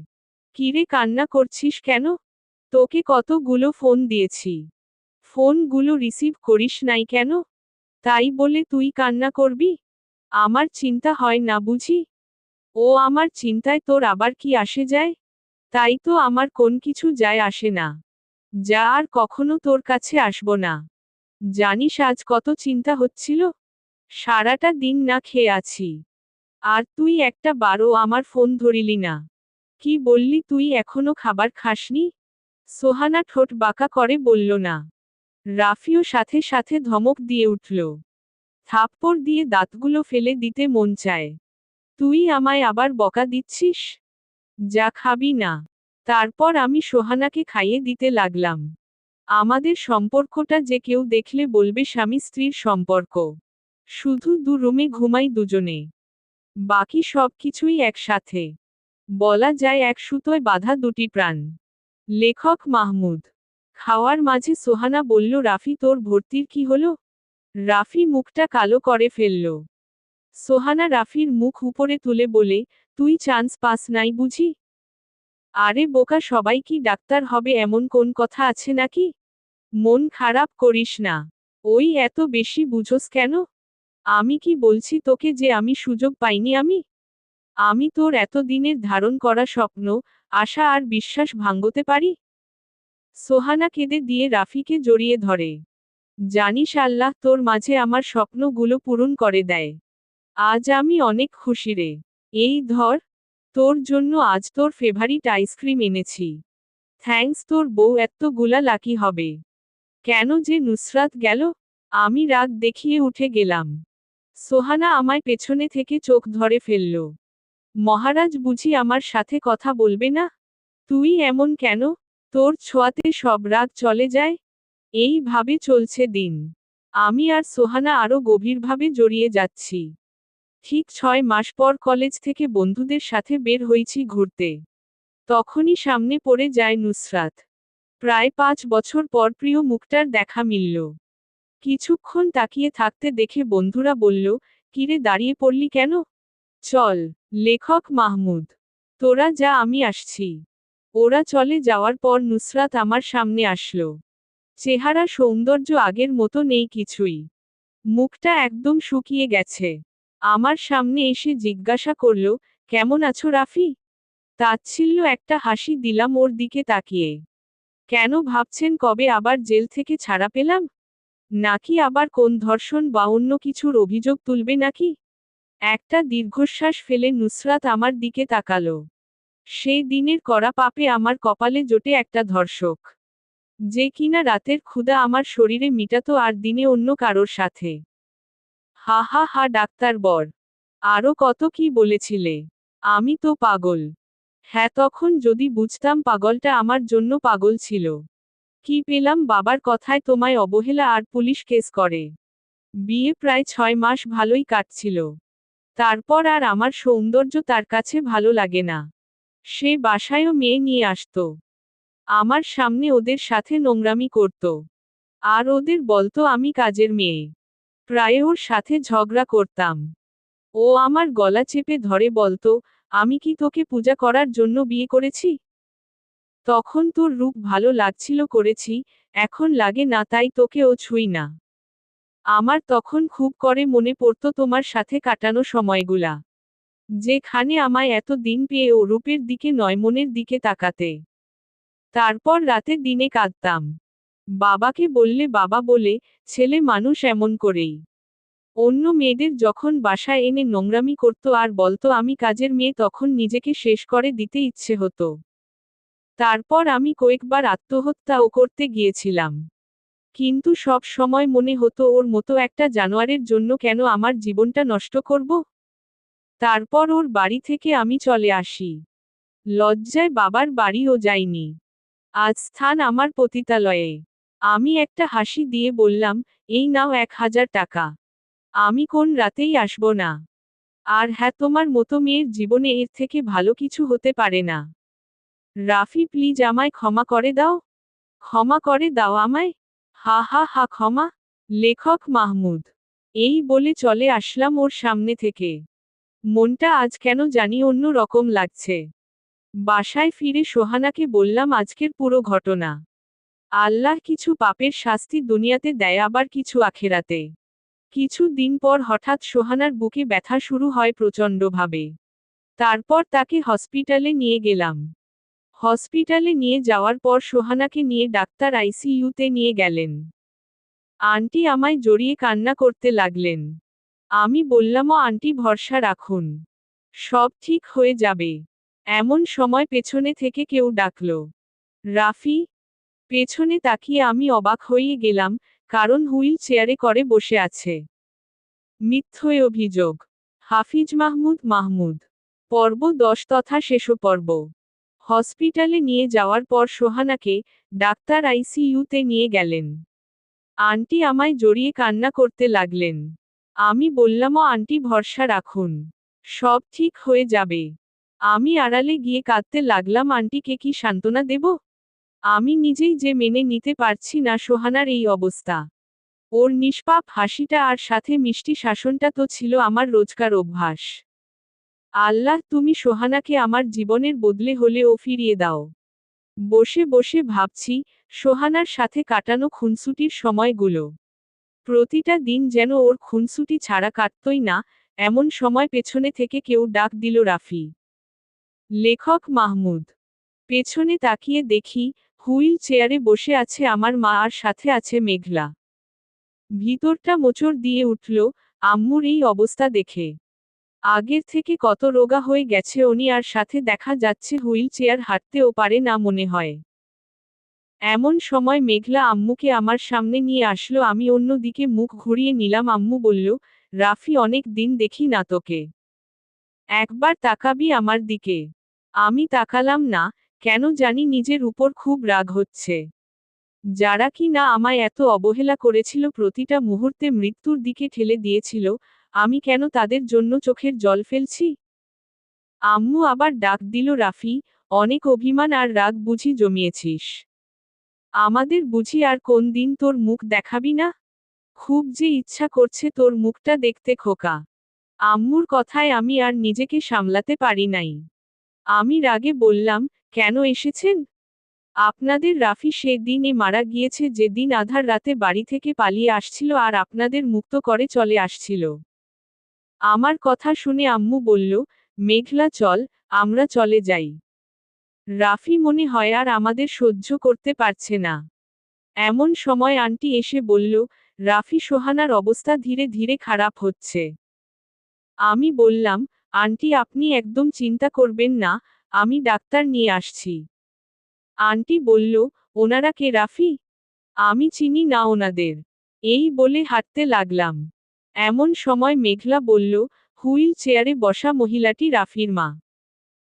কিরে, কান্না করছিস কেন? তোকে কতগুলো ফোন দিয়েছি। ফোনগুলো রিসিভ করিস নাই কেন? তাই বলে তুই কান্না করবি? আমার চিন্তা হয় না বুঝি? ও আমার চিন্তায় তোর আবার কি আসে যায়? তাই তো আমার কোন কিছু যায় আসে না। যা আর কখনো তোর কাছে আসবো না। জানিস আজ কত চিন্তা হচ্ছিল? সারাটা দিন না খেয়ে আছি। আর তুই একটা বারও আমার ফোন ধরিলি না। কি বললি তুই এখনো খাবার খাসনি? সোহানা ঠোঁট বাঁকা করে বলল না। রাফিও সাথে সাথে ধমক দিয়ে উঠল। থাপ্পড় দিয়ে দাঁতগুলো ফেলে দিতে মন চায়। তুই আমায় আবার বকা দিচ্ছিস? যা খাবি না। তারপর আমি সোহানাকে খাইয়ে দিতে লাগলাম। আমাদের সম্পর্কটা যে কেউ দেখলে বলবে স্বামী স্ত্রীর সম্পর্ক। শুধু দু রুমে ঘুমাই দুজনে। বাকি সব কিছুই একসাথে। বলা যায় এক সুতোয় বাঁধা দুটি প্রাণ। লেখক মাহমুদ। খাওয়ার মাঝে সোহানা বলল, রাফি তোর ভর্তির কি হলো? রাফি মুখটা কালো করে ফেলল। সোহানা রাফির মুখ উপরে তুলে বলে, তুই চান্স পাস নাই বুঝি? আরে বোকা, সবাই কি ডাক্তার হবে এমন কোন কথা আছে নাকি? মন খারাপ করিস না। ওই এত বেশি বুঝোস কেন? আমি কি বলছি তোকে যে আমি সুযোগ পাইনি? আমি তোর এতদিনের ধারণ করা স্বপ্ন, আশা আর বিশ্বাস ভাঙতে পারি? সোহানা কেঁদে দিয়ে রাফিকে জড়িয়ে ধরে। জানিস আল্লাহ তোর মাঝে আমার স্বপ্নগুলো পূরণ করে দেয়। আজ আমি অনেক খুশি রে। এই ধর, তোর জন্য আজ তোর ফেভারিট আইসক্রিম এনেছি। থ্যাঙ্কস, তোর বউ এতগুলা লাকি হবে। কেন যে নুসরাত গেল? আমি রাগ দেখিয়ে উঠে গেলাম। সোহানা আমায় পেছনে থেকে চোখ ধরে ফেলল। মহারাজ বুঝি আমার সাথে কথা বলবে না? তুই এমন কেন? তোর ছোঁয়াতে সব রাগ চলে যায়? এইভাবে চলছে দিন। আমি আর সোহানা আরো গভীরভাবে জড়িয়ে যাচ্ছি। ঠিক 6 মাস পর কলেজ থেকে বন্ধুদের সাথে বের হইছি ঘুরতে। তখনই সামনে পড়ে যায় নুসরাত। প্রায় 5 বছর পর প্রিয় মুখটার দেখা মিলল। কিছুক্ষণ তাকিয়ে থাকতে দেখে বন্ধুরা বলল, কিরে দাঁড়িয়ে পড়লি কেন? চল। লেখক মাহমুদ। তোরা যা, আমি আসছি। ওরা চলে যাওয়ার পর নুসরাত আমার সামনে আসলো। চেহারা সৌন্দর্য আগের মতো নেই কিছুই। মুখটা একদম শুকিয়ে গেছে। আমার সামনে এসে জিজ্ঞাসা করল, কেমন আছো রাফি? তাচ্ছিল্য একটা হাসি দিলাম ওর দিকে তাকিয়ে। কেন ভাবছেন কবে আবার জেল থেকে ছাড়া পেলাম? নাকি আবার কোন ধর্ষণ বা অন্য কিছুর অভিযোগ তুলবে নাকি? একটা দীর্ঘশ্বাস ফেলে নুসরাত আমার দিকে তাকালো। সেই দিনের করা পাপে আমার কপালে জোটে একটা ধর্ষক। যে কিনা রাতের ক্ষুধা আমার শরীরে মিটাতো আর দিনে অন্য কারোর সাথে। হা হা হা ডাক্তার বর। আরো কত কি বলেছিলে। আমি তো পাগল। হ্যাঁ, তখন যদি বুঝতাম পাগলটা আমার জন্য পাগল ছিল। কি পেলাম বাবার কথায় তোমায় অবহেলা আর পুলিশ কেস করে। বিয়ে প্রায় 6 মাস ভালোই কাটছিল। তারপর আর আমার সৌন্দর্য তার কাছে ভালো লাগে না। সে বাসায়ও মেয়ে নিয়ে আসতো। আমার সামনে ওদের সাথে নোংরামি করত। আর ওদের বলতো আমি কাজের মেয়ে। প্রায় ওর সাথে ঝগড়া করতাম। ও আমার গলা চেপে ধরে বলতো, আমি কি তোকে পূজা করার জন্য বিয়ে করেছি? তখন তোর রূপ ভালো লাগছিল করেছি, এখন লাগে না তাই তোকে ও ছুঁই না। আমার তখন খুব করে মনে পড়তো তোমার সাথে কাটানো সময়গুলা। যেখানে আমায় এত দিন পেয়ে ও রূপের দিকে নয় মনের দিকে তাকাতে। তারপর রাতে দিনে কাঁদতাম। বাবাকে বললে বাবা বলে, ছেলে মানুষ এমন করেই। অন্য মেয়েদের যখন বাসায় এনে নোংরামি করত আর বলতো আমি কাজের মেয়ে, তখন নিজেকে শেষ করে দিতে ইচ্ছে হতো। তারপর আমি কয়েকবার আত্মহত্যাও করতে গিয়েছিলাম। কিন্তু সব সময় মনে হতো ওর মতো একটা জানোয়ারের জন্য কেন আমার জীবনটা নষ্ট করব? তারপর ওর বাড়ি থেকে আমি চলে আসি। লজ্জায় বাবার বাড়িও যাইনি। আজ স্থান আমার পতিতালয়ে। আমি একটা হাসি দিয়ে বললাম, এই নাও 1000 টাকা। আমি কোন রাতেই আসব না। আর হ্যাঁ, তোমার মতো মেয়ের জীবনে এর থেকে ভালো কিছু হতে পারে না। রাফি প্লিজ আমায় ক্ষমা করে দাও। ক্ষমা করে দাও আমায়। হা হা হা ক্ষমা। লেখক মাহমুদ। এই বলে চলে আসলাম ওর সামনে থেকে। মনটা আজ কেন জানি অন্য রকম লাগছে। বাসায় ফিরে সোহানাকে বললাম আজকের পুরো ঘটনা। আল্লাহ কিছু পাপের শাস্তি দুনিয়াতে দেয়, আবার কিছু আখেরাতে। কিছু দিন পর হঠাৎ সোহানার বুকে ব্যথা শুরু হয় প্রচণ্ডভাবে। তারপর তাকে হসপিটালে নিয়ে গেলাম। হসপিটালে নিয়ে যাওয়ার পর সোহানাকে নিয়ে ডাক্তার আইসিইউতে নিয়ে গেলেন। আন্টি আমায় জড়িয়ে কান্না করতে লাগলেন। আমি বললাম, আন্টি ভরসা রাখুন, সব ঠিক হয়ে যাবে। এমন সময় পেছনে থেকে কেউ ডাকল, রাফি। পেছনে তাকিয়ে আমি অবাক হয়ে গেলাম, কারণ হুইল চেয়ারে করে বসে আছে। মিথ্যে অভিযোগ। হাফিজ মাহমুদ মাহমুদ। পর্ব 10 তথা শেষ পর্ব। হসপিটালে নিয়ে যাওয়ার পর সোহানাকে ডাক্তার আইসিইউতে নিয়ে গেলেন। আন্টি আমায় জড়িয়ে কান্না করতে লাগলেন। আমি বললাম, আন্টি ভরসা রাখুন, সব ঠিক হয়ে যাবে। আমি আড়ালে গিয়ে কাঁদতে লাগলাম। আন্টিকে কি সান্ত্বনা দেব? আমি নিজেই যে মেনে নিতে পারছি না সোহানার এই অবস্থা। ওর নিষ্পাপ হাসিটা আর সাথে মিষ্টি শাসনটা তো ছিল আমার রোজকার অভ্যাস। আল্লাহ, তুমি সোহানাকে আমার জীবনের বদলে হলেও ফিরিয়ে দাও। বসে বসে ভাবছি সোহানার সাথে কাটানো খুনসুটির সময়গুলো। প্রতিটা দিন যেন ওর খুনসুটি ছাড়া কাটতই না। এমন সময় পেছনে থেকে কেউ ডাক দিল, রাফি। লেখক মাহমুদ। পেছনে তাকিয়ে দেখি হুইল চেয়ারে বসে আছে আমার মা, আর সাথে আছে মেঘলা। ভিতরটা মোচড় দিয়ে উঠল আম্মুর এই অবস্থা দেখে। আগের থেকে কত রোগা হয়ে গেছে উনি, আর সাথে দেখা যাচ্ছে হুইল চেয়ার হাঁটতেও পারে না মনে হয়। এমন সময় মেঘলা আম্মুকে আমার সামনে নিয়ে আসলো। আমি অন্য দিকে মুখ ঘুরিয়ে নিলাম। আম্মু বলল, রাফি, অনেক দিন দেখি না তোকে, একবার তাকাবি আমার দিকে? আমি তাকালাম না, কেন জানি নিজের উপর খুব রাগ হচ্ছে। যারা কি না আমায় এত অবহেলা করেছিল, প্রতিটা মুহূর্তে মৃত্যুর দিকে ঠেলে দিয়েছিল, আমি কেন তাদের জন্য চোখের জল ফেলছি? আম্মু আবার ডাক দিল, রাফি, অনেক অভিমান আর রাগ বুঝি জমিয়েছিস? আমাদের বুঝি আর কোন দিন তোর মুখ দেখাবি না? খুব যে ইচ্ছা করছে তোর মুখটা দেখতে খোকা। আম্মুর কথায় আমি আর নিজেকে সামলাতে পারি নাই। আমি রাগে বললাম, কেন এসেছেন? আপনাদের রাফি সেদিনে মারা গিয়েছে, যেদিন আধার রাতে বাড়ি থেকে পালিয়ে আসছিল আর আপনাদের মুক্ত করে চলে আসছিল। আমার কথা শুনে আম্মু বলল, মেঘলা চল, আমরা চলে যাই। রাফি মনে হয় আর আমাদের সহ্য করতে পারছে না। এমন সময় আন্টি এসে বলল, রাফি, সোহানার অবস্থা ধীরে ধীরে খারাপ হচ্ছে। আমি বললাম, আন্টি আপনি একদম চিন্তা করবেন না, আমি ডাক্তার নিয়ে আসছি। আন্টি বলল, ওনারা কে রাফি? আমি চিনি না ওনাদের। এই বলে হাঁটতে লাগলাম। এমন সময় মেঘলা বলল, হুইল চেয়ারে বসা মহিলাটি রাফির মা।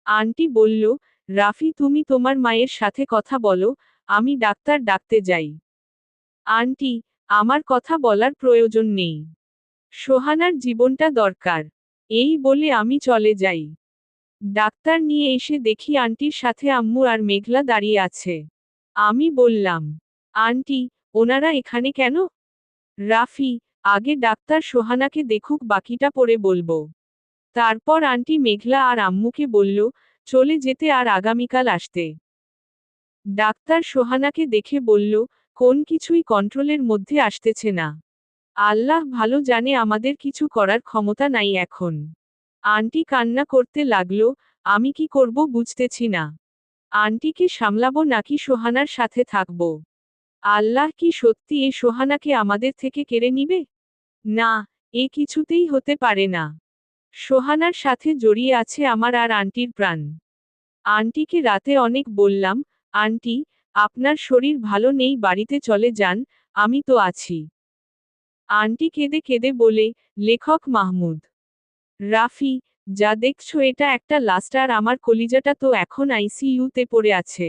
আন্টি বলল, রাফি, তুমি তোমার মায়ের সাথে কথা বলো, আমি ডাক্তার ডাকতে যাই। আন্টি, আমার কথা বলার প্রয়োজন নেই, সোহানার জীবনটা দরকার। এই বলে আমি চলে যাই। ডাক্তার নিয়ে এসে দেখি আন্টির সাথে আম্মু আর মেঘলা দাঁড়িয়ে আছে। আমি বললাম, আন্টি, ওনারা এখানে কেন? রাফি, আগে ডাক্তার সোহানাকে দেখুক, বাকিটা পরে বলবো। তারপর আন্টি মেঘলা আর আম্মুকে বলল, চলে যেতে আর আগামীকাল আসতে। ডাক্তার সোহানাকে দেখে বলল, কোন কিছুই কন্ট্রোলের মধ্যে আসতেছে না। আল্লাহ ভালো জানে, আমাদের কিছু করার ক্ষমতা নাই এখন। আন্টি কান্না করতে লাগলো। আমি কি করব বুঝতেছি না। আন্টিকে সামলাবো নাকি সোহানার সাথে থাকবো? আল্লাহ কি সত্যি এ সোহানাকে আমাদের থেকে কেড়ে নিবে? না, এ কিছুতেই হতে পারে না। সোহানার সাথে জড়িয়ে আছে আমার আর আন্টির প্রাণ। আন্টিকে রাতে অনেক বললাম, আন্টি, আপনার শরীর ভালো নেই, বাড়িতে চলে যান, আমি তো আছি। আন্টি কেঁদে কেঁদে বলে, লেখক মাহমুদ। রাফি, যা দেখছো এটা একটা লাস্ট, আর আমার কলিজাটা তো এখন আইসিইউতে পড়ে আছে।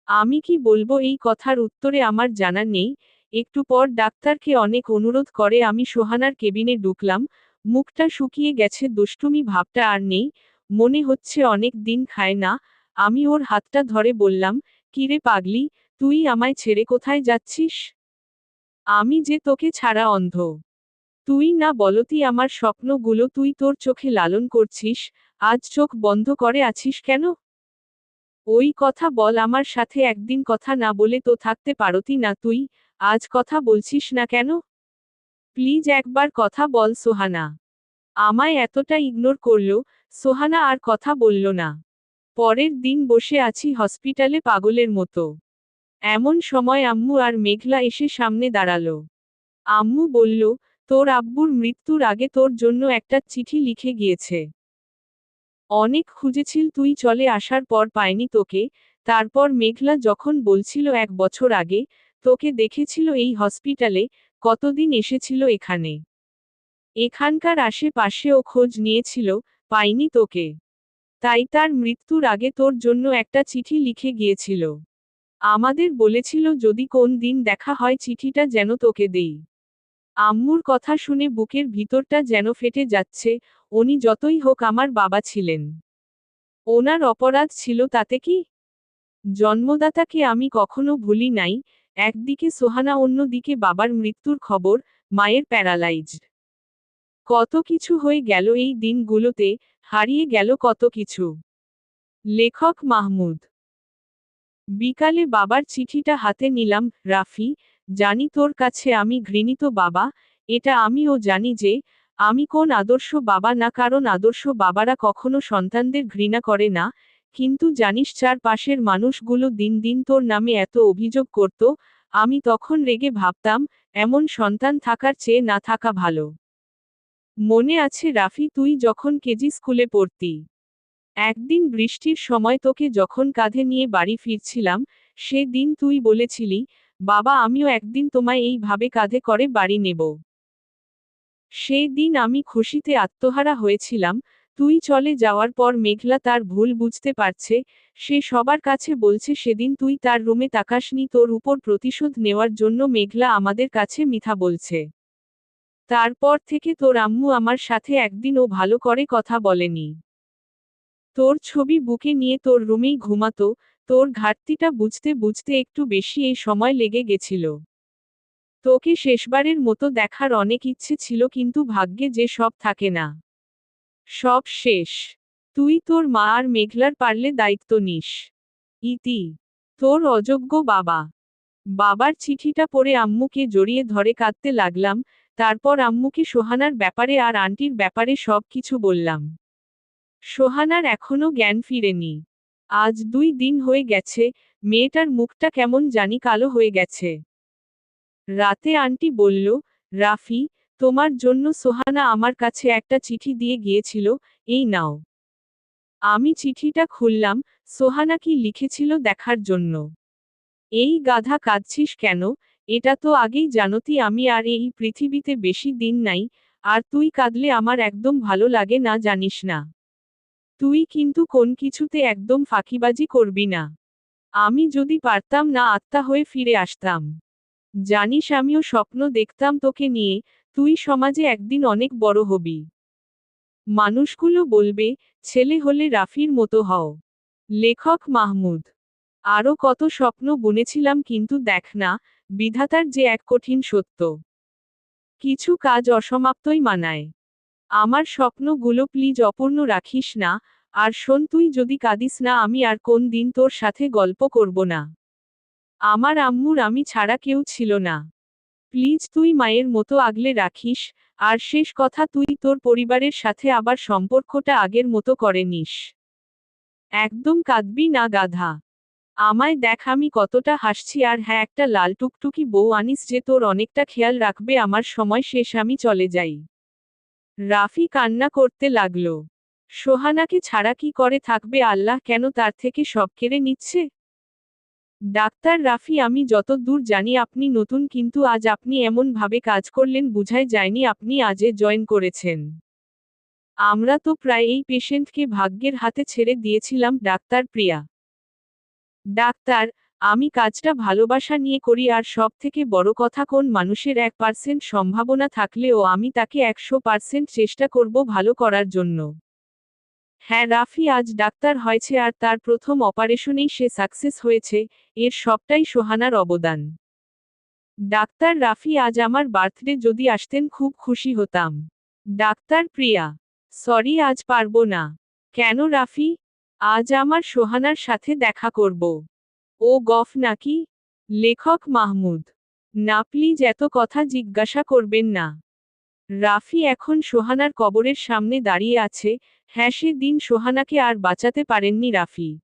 আমি কি বলবো এই কথার উত্তরে আমার জানা নেই। একটু পর ডাক্তারকে অনেক অনুরোধ করে আমি সোহানার কেবিনে ঢুকলাম। মুখটা শুকিয়ে গেছে, দুষ্টুমি ভাবটা আর নেই, মনে হচ্ছে অনেক দিন খায় না। আমি ওর হাতটা ধরে বললাম, কিরে পাগলি, তুই আমায় ছেড়ে কোথায় যাচ্ছিস? আমি যে তোকে ছাড়া অন্ধ। তুই না বলতি আমার স্বপ্নগুলো তুই তোর চোখে লালন করছিস, আজ চোখ বন্ধ করে আছিস কেন? ওই কথা বল, আমার সাথে একদিন কথা না বলে তো থাকতে পারতি না তুই, আজ কথা বলছিস না কেন? প্লিজ একবার কথা বল সোহানা। আমায় এতটা ইগনোর করলো, সোহানা আর কথা বলল না। পরের দিন বসে আছি হসপিটালে পাগলের মতো। এমন সময় আম্মু আর মেঘলা এসে সামনে দাঁড়ালো। আম্মু বলল, তোর আব্বুর মৃত্যুর আগে তোর জন্য একটা চিঠি লিখে গিয়েছে। অনেক খুঁজেছিল, তুই চলে আসার পর পায়নি তোকে। তারপর মেঘলা যখন বলছিল 1 বছর আগে তোকে দেখেছিল এই হসপিটালে, কতদিন এসেছিল এখানে। এখানকার আশেপাশেও খোঁজ নিয়েছিল, পাইনি তোকে। তাই তার মৃত্যুর আগে তোর জন্য একটা চিঠি লিখে গিয়েছিল। আমাদের বলেছিল যদি কোন দিন দেখা হয় চিঠিটা যেন তোকে দেই। আম্মুর কথা শুনে বুকের ভিতরটা যেন ফেটে যাচ্ছে। উনি যতই হোক আমার বাবা ছিলেন। ওনার অপরাধ ছিল তাতে কি? জন্মদাতাকে আমি কখনো ভুলি নাই। একদিকে সোহানা, অন্যদিকে বাবার মৃত্যুর খবর, মায়ের প্যারালাইজড। কত কিছু হয়ে গেল এই দিনগুলোতে, হারিয়ে গেল কত কিছু। লেখক মাহমুদ। বিকালে বাবার চিঠিটা হাতে নিলাম। রাফি, জানি তোর কাছে আমি ঘৃণিত বাবা, এটা আমিও জানি যে আমি কোন আদর্শ বাবা না, কারণ আদর্শ বাবারা কখনো সন্তানদের ঘৃণা করে না। কিন্তু জানিস চারপাশের মানুষগুলো দিন দিন তোর নামে এত অভিযোগ করত, আমি তখন রেগে ভাবতাম এমন সন্তান থাকার চেয়ে না থাকা ভালো। মনে আছে রাফি, তুই যখন কেজি স্কুলে পড়তি, একদিন বৃষ্টির সময় তোকে যখন কাঁধে নিয়ে বাড়ি ফিরছিলাম, সেদিন তুই বলেছিলি, বাবা আমিও একদিন তোমায় এইভাবে কাঁধে করে বাড়ি নেব। সেই দিন আমি খুশিতে আত্মহারা হয়েছিলাম। তুই চলে যাওয়ার পর মেঘলা তার ভুল বুঝতে পারছে, সে সবার কাছে বলছে সেদিন তুই তার রুমে তাকাসনি, তোর উপর প্রতিশোধ নেওয়ার জন্য মেঘলা আমাদের কাছে মিথ্যা বলছে। তারপর থেকে তোর আম্মু আমার সাথে একদিনও ভালো করে কথা বলেনি। তোর ছবি বুকে নিয়ে তোর রুমেই ঘুমাতো। তোর ঘাটতিটা বুঝতে বুঝতে একটু বেশি এই সময় লেগে গেছিল। তোকে শেষবারের মতো দেখার অনেক ইচ্ছে ছিল, কিন্তু ভাগ্যে যে সব থাকে না, সব শেষ। তুই তোর মা আর মেঘলার পারলে দায়িত্ব নিস। ইতি। তোর অযোগ্য বাবা। বাবার চিঠিটা পড়ে আম্মুকে জড়িয়ে ধরে কাঁদতে লাগলাম। তারপর আম্মুকে সোহানার ব্যাপারে আর আন্টির ব্যাপারে সব কিছু বললাম। সোহানার এখনো জ্ঞান ফিরেনি। আজ 2 দিন হয়ে গেছে, মেয়েটার মুখটা কেমন জানি কালো হয়ে গেছে। রাতে আন্টি বলল, রাফি, তোমার জন্য সোহানা আমার কাছে একটা চিঠি দিয়ে গিয়েছিল, এই নাও। আমি চিঠিটা খুললাম, সোহানা কি লিখেছিল দেখার জন্য। এই গাধা, কাঁদছিস কেন? এটা তো আগেই জানতি আমি আর এই পৃথিবীতে বেশি দিন নাই, আর তুই কাঁদলে আমার একদম ভালো লাগে না, জানিস না? তুই কিন্তু কোন কিছুতে একদম ফাঁকিবাজি করবি না। আমি যদি পারতাম না আত্মা হয়ে ফিরে আসতাম। জানিস আমিও স্বপ্ন দেখতাম তোকে নিয়ে, তুই সমাজে একদিন অনেক বড় হবি। মানুষগুলো বলবে, ছেলে হলে রাফির মতো হও। লেখক মাহমুদ। আরও কত স্বপ্ন বুনেছিলাম, কিন্তু দেখ না, বিধাতার যে এক কঠিন সত্য। কিছু কাজ অসমাপ্তই মানায়। আমার স্বপ্নগুলো প্লিজ অপূর্ণ রাখিস না। আর শোন, তুই যদি কাঁদিস না আমি আর কোন দিন তোর সাথে গল্প করব না। আমার আম্মুর আমি ছাড়া কেউ ছিল না। প্লিজ তুই মায়ের মতো আগলে রাখিস। আর শেষ কথা, তুই তোর পরিবারের সাথে আবার সম্পর্কটা আগের মতো করে নিস। একদম কাঁদবি না গাধা। আমায় দেখ আমি কতটা হাসছি, আর হ্যাঁ, একটা লাল টুকটুকি বউ আনিস যে তোর অনেকটা খেয়াল রাখবে। আমার সময় শেষ, আমি চলে যাই। রাফি কান্না করতে লাগলো। সোহানাকে ছাড়া কি করে থাকবে, আল্লাহ কেন তার থেকে সব কেড়ে নিচ্ছে? ডাক্তার রাফি, আমি যত দূর জানি আপনি নতুন, কিন্তু আজ আপনি এমন ভাবে কাজ করলেন, বুঝাই যায়নি আপনি আজে জয়েন করেছেন। আমরা তো প্রায় এই পেশেন্টকে ভাগ্যের হাতে ছেড়ে দিয়েছিলাম। ডাক্তার প্রিয়া। ডাক্তার, আমি কাজটা ভালোবাসা নিয়ে করি, আর সব থেকে বড় কথা, কোন মানুষের 1% সম্ভাবনা থাকলেও আমি তাকে 100% চেষ্টা করব ভালো করার জন্য। হ্যাঁ, রাফি আজ ডাক্তার হয়েছে, আর তার প্রথম অপারেশনেই সে সাকসেস হয়েছে, এর সবটাই সোহানার অবদান। ডাক্তার রাফি, আজ আমার বার্থডে, যদি আসতেন খুব খুশি হতাম। ডাক্তার প্রিয়া। সরি, আজ পারবো না। কেন রাফি? আজ আমার সোহানার সাথে দেখা করব। ও গফ নাকি? লেখক মাহমুদ। না প্লিজ এত কথা জিজ্ঞাসা করবেন না। রাফি এখন সোহানার কবরের সামনে দাঁড়িয়ে আছে। হ্যাঁ, সে দিন সোহানাকে আর বাঁচাতে পারেননি রাফি।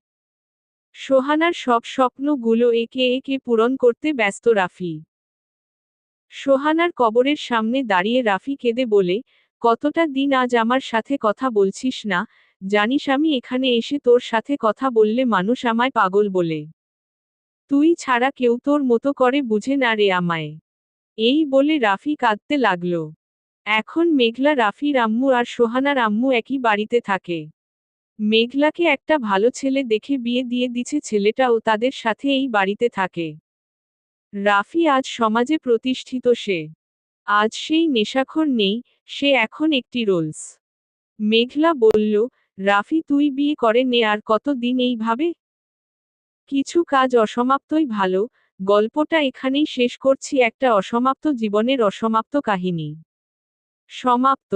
সোহানার সব স্বপ্নগুলো একে একে পূরণ করতে ব্যস্ত রাফি। সোহানার কবরের সামনে দাঁড়িয়ে রাফি কেঁদে বলে, কতটা দিন আজ আমার সাথে কথা বলছিস না, জানিস আমি এখানে এসে তোর সাথে কথা বললে মানুষ আমায় পাগল বলে। তুই ছাড়া কেউ তোর মতো করে বুঝে না রে আমায়। এই বলে রাফি কাঁদতে লাগল। এখন মেঘলা রাফির আম্মু আর সোহানার আম্মু একই বাড়িতে থাকে। মেঘলাকে একটা ভালো ছেলে দেখে বিয়ে দিয়ে দিছে, ছেলেটাও তাদের সাথে এই বাড়িতে থাকে। রাফি আজ সমাজে প্রতিষ্ঠিত সে। আজ সেই নেশাখোর নেই, সে এখন একটি রোলস। মেঘলা বলল, রাফি তুই বিয়ে করে নে, আর কত দিন এইভাবে? কিছু কাজ অসমাপ্তই ভালো। গল্পটা এখানেই শেষ করছি, একটা অসমাপ্ত জীবনের অসমাপ্ত কাহিনী। সমাপ্ত।